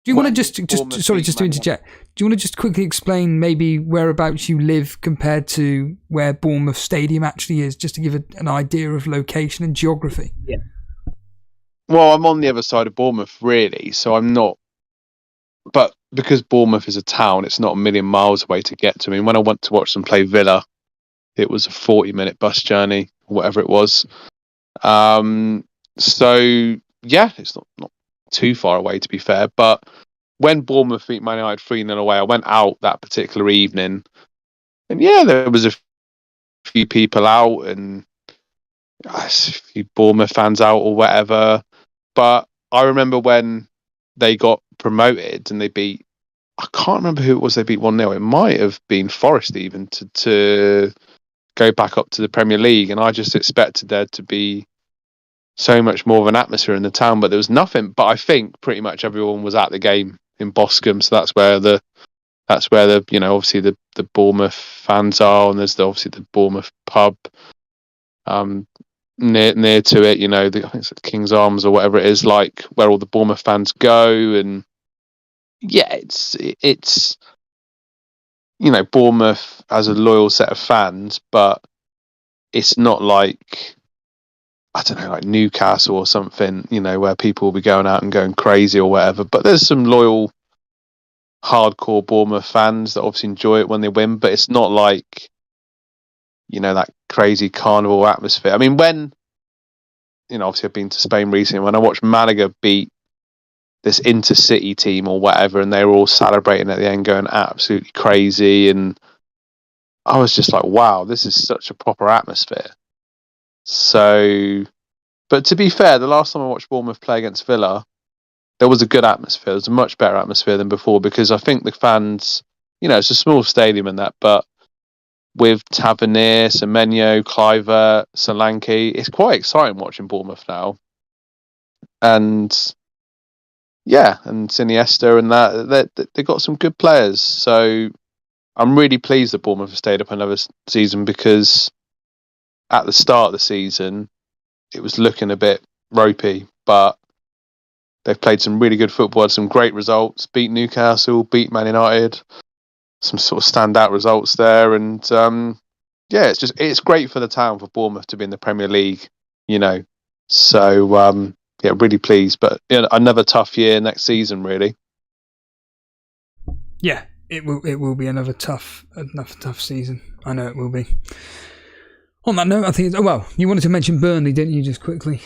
you want to just to interject, do you want to just quickly explain maybe whereabouts you live compared to where Bournemouth Stadium actually is, just to give an idea of location and geography? Yeah. Well, I'm on the other side of Bournemouth, really, so I'm not... But because Bournemouth is a town, it's not a million miles away to get to. I mean, when I went to watch them play Villa, it was a 40-minute bus journey, or whatever it was. So, yeah, it's not too far away, to be fair. But when Bournemouth beat Man United 3-0 away, I went out that particular evening. And, yeah, there was a few people out and a few Bournemouth fans out or whatever. But I remember when they got promoted and they beat, I can't remember who it was they beat 1-0. It might have been Forest even to go back up to the Premier League. And I just expected there to be so much more of an atmosphere in the town, but there was nothing. But I think pretty much everyone was at the game in Boscombe. So that's where the obviously the Bournemouth fans are. And there's obviously the Bournemouth pub near to it, I think it's King's Arms or whatever it is, like where all the Bournemouth fans go. And yeah, it's Bournemouth has a loyal set of fans, but it's not like, I don't know, like Newcastle or something, where people will be going out and going crazy or whatever. But there's some loyal, hardcore Bournemouth fans that obviously enjoy it when they win, but it's not like, that crazy carnival atmosphere. I mean, when, obviously I've been to Spain recently, when I watched Malaga beat this intercity team or whatever, and they were all celebrating at the end, going absolutely crazy, and I was just like, wow, this is such a proper atmosphere. So, but to be fair, the last time I watched Bournemouth play against Villa, there was a good atmosphere. There was a much better atmosphere than before, because I think the fans, it's a small stadium and that, but with Tavernier, Semenyo, Cliver, Solanke, it's quite exciting watching Bournemouth now. And yeah, and Siniesta and that, they got some good players. So I'm really pleased that Bournemouth have stayed up another season, because at the start of the season, it was looking a bit ropey, but they've played some really good football, had some great results, beat Newcastle, beat Man United, some sort of standout results there. And yeah, it's great for the town, for Bournemouth to be in the Premier League, So yeah, really pleased. But another tough year next season, really. Yeah, it will be another tough season. I know it will be. On that note, I think you wanted to mention Burnley, didn't you, just quickly?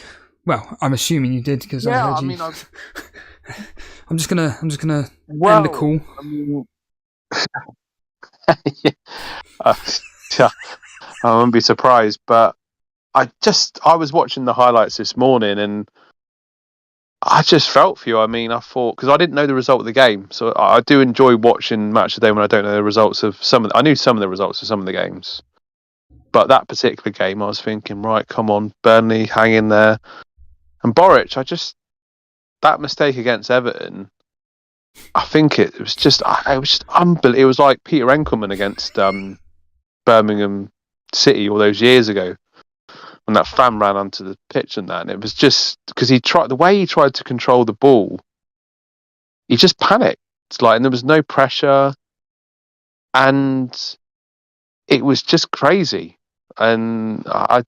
Well, I'm assuming you did, because I heard you. I'm just gonna end the call. I wouldn't be surprised, but I was watching the highlights this morning and I just felt for you. I mean, I thought, because I didn't know the result of the game, so I do enjoy watching Match of the Day when I don't know the results of I knew some of the results of some of the games, but that particular game, I was thinking, right, come on, Burnley, hang in there. And Boric, that mistake against Everton, I think it was just unbelievable. It was like Peter Enkelman against Birmingham City all those years ago, when that fan ran onto the pitch and that, and it was just because the way he tried to control the ball, he just panicked. And there was no pressure, and it was just crazy. And but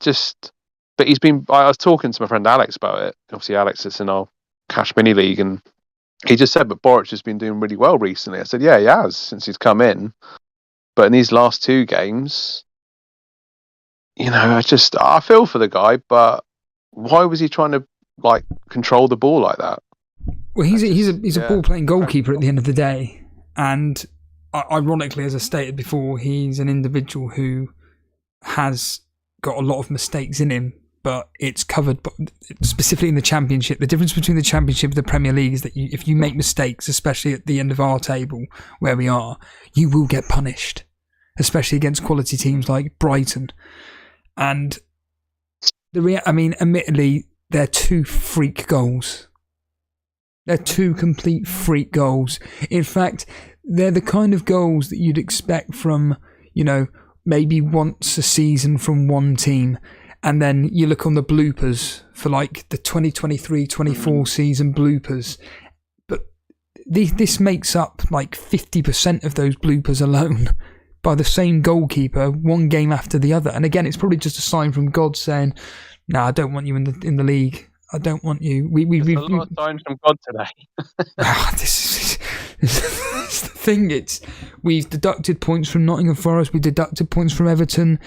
I was talking to my friend Alex about it. Obviously, Alex is in our cash mini league, and he just said, but Boric has been doing really well recently. I said, yeah, he has since he's come in, but in these last 2 games, I feel for the guy, but why was he trying to control the ball like that? Well, he's a ball playing goalkeeper at the end of the day, and ironically, as I stated before, he's an individual who has got a lot of mistakes in him, but it's covered specifically in the Championship. The difference between the Championship and the Premier League is that if you make mistakes, especially at the end of our table where we are, you will get punished, especially against quality teams like Brighton. And admittedly, they're 2 freak goals. They're 2 complete freak goals. In fact, they're the kind of goals that you'd expect from, maybe once a season from one team. And then you look on the bloopers for the 2023-24 season bloopers. But this makes up 50% of those bloopers alone, by the same goalkeeper, one game after the other. And again, it's probably just a sign from God saying, "No, I don't want you in the league. I don't want you." There's a lot of signs from God today. This is the thing. We've deducted points from Nottingham Forest. We deducted points from Everton.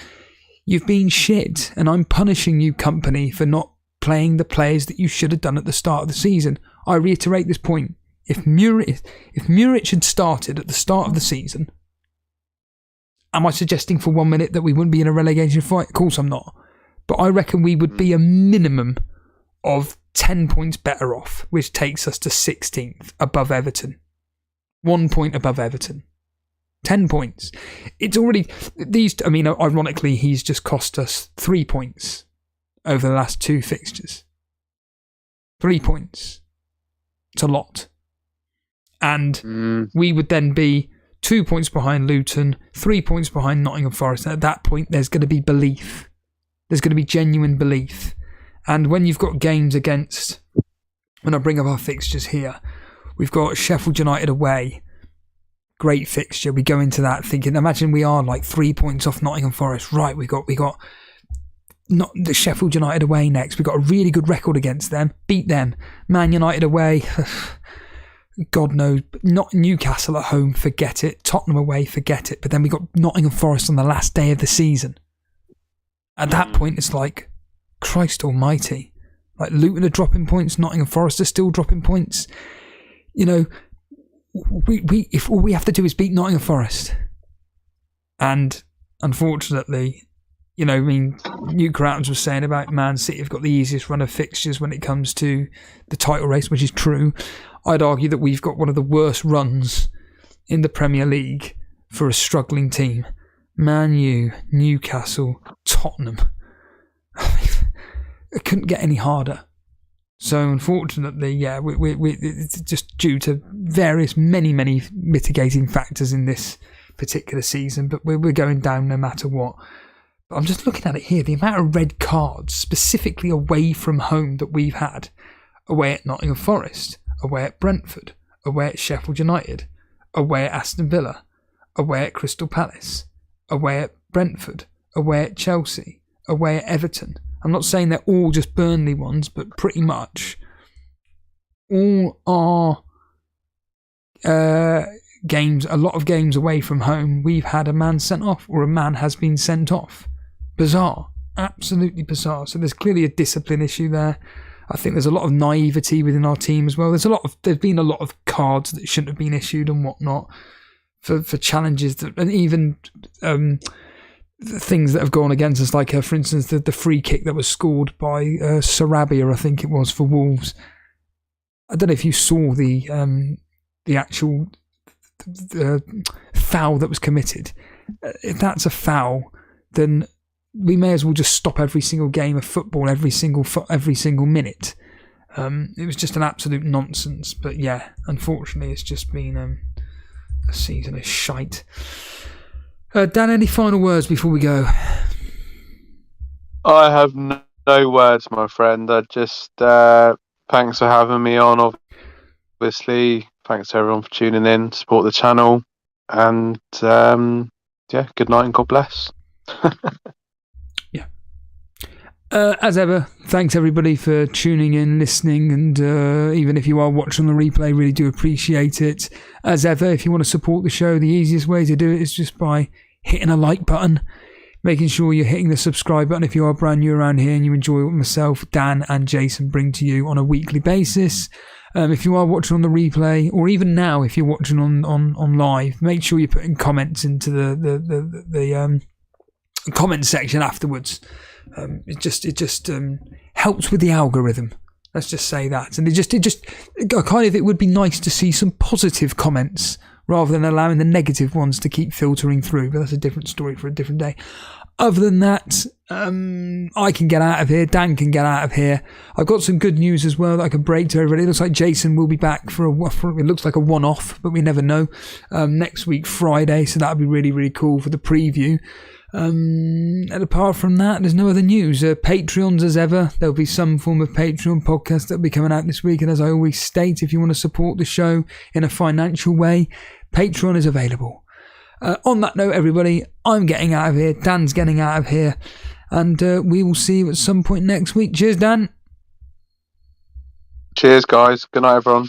You've been shit, and I'm punishing you, company, for not playing the players that you should have done at the start of the season. I reiterate this point: if Muric had started at the start of the season, am I suggesting for 1 minute that we wouldn't be in a relegation fight? Of course I'm not. But I reckon we would be a minimum of 10 points better off, which takes us to 16th above Everton. 1 point above Everton. 10 points. It's already... ironically, he's just cost us 3 points over the last 2 fixtures. 3 points. It's a lot. And we would then be 2 points behind Luton, 3 points behind Nottingham Forest. At that point, there's going to be belief. There's going to be genuine belief. And when you've got games against... When I bring up our fixtures here, we've got Sheffield United away. Great fixture. We go into that thinking, imagine we are 3 points off Nottingham Forest. Right, we got not the Sheffield United away next. We've got a really good record against them. Beat them. Man United away... God knows, not Newcastle at home, forget it. Tottenham away, forget it. But then we got Nottingham Forest on the last day of the season. At that point, it's Christ almighty. Luton are dropping points, Nottingham Forest are still dropping points. If all we have to do is beat Nottingham Forest. And unfortunately, New Crowns was saying about Man City have got the easiest run of fixtures when it comes to the title race, which is true. I'd argue that we've got one of the worst runs in the Premier League for a struggling team. Man U, Newcastle, Tottenham. It couldn't get any harder. So unfortunately, it's just due to many mitigating factors in this particular season, but we're going down no matter what. But I'm just looking at it here, the amount of red cards, specifically away from home, that we've had. Away at Nottingham Forest, away at Brentford, away at Sheffield United, away at Aston Villa, away at Crystal Palace, away at Brentford, away at Chelsea, away at Everton. I'm not saying they're all just Burnley ones, but pretty much all are games, a lot of games away from home, we've had a man sent off or a man has been sent off. Bizarre. Absolutely bizarre. So there's clearly a discipline issue there. I think there's a lot of naivety within our team as well. There's been a lot of cards that shouldn't have been issued and whatnot for challenges that, and even the things that have gone against us, like for instance the free kick that was scored by Sarabia, I think it was, for Wolves. I don't know if you saw the actual foul that was committed. If that's a foul, then we may as well just stop every single game of football every single minute. It was just an absolute nonsense. But yeah, unfortunately, it's just been a season of shite. Dan, any final words before we go? I have no words, my friend. I just thanks for having me on. Obviously, thanks to everyone for tuning in, support the channel, and yeah, good night and God bless. Yeah. As ever, thanks everybody for tuning in, listening, and even if you are watching the replay, really do appreciate it. As ever, if you want to support the show, the easiest way to do it is just by hitting a like button, making sure you're hitting the subscribe button if you are brand new around here and you enjoy what myself, Dan, and Jason bring to you on a weekly basis. If you are watching on the replay, or even now if you're watching on live, make sure you're putting comments into the comment section afterwards. It just helps with the algorithm. Let's just say that. And it would be nice to see some positive comments rather than allowing the negative ones to keep filtering through. But that's a different story for a different day. Other than that, I can get out of here. Dan can get out of here. I've got some good news as well that I can break to everybody. It looks like Jason will be back for it looks like a one-off, but we never know. Next week, Friday, so that'll be really, really cool for the preview. And apart from that, there's no other news. Patreons as ever. There'll be some form of Patreon podcast that'll be coming out this week. And as I always state, if you want to support the show in a financial way, Patreon is available. On that note, everybody, I'm getting out of here. Dan's getting out of here. And we will see you at some point next week. Cheers, Dan. Cheers, guys. Good night, everyone.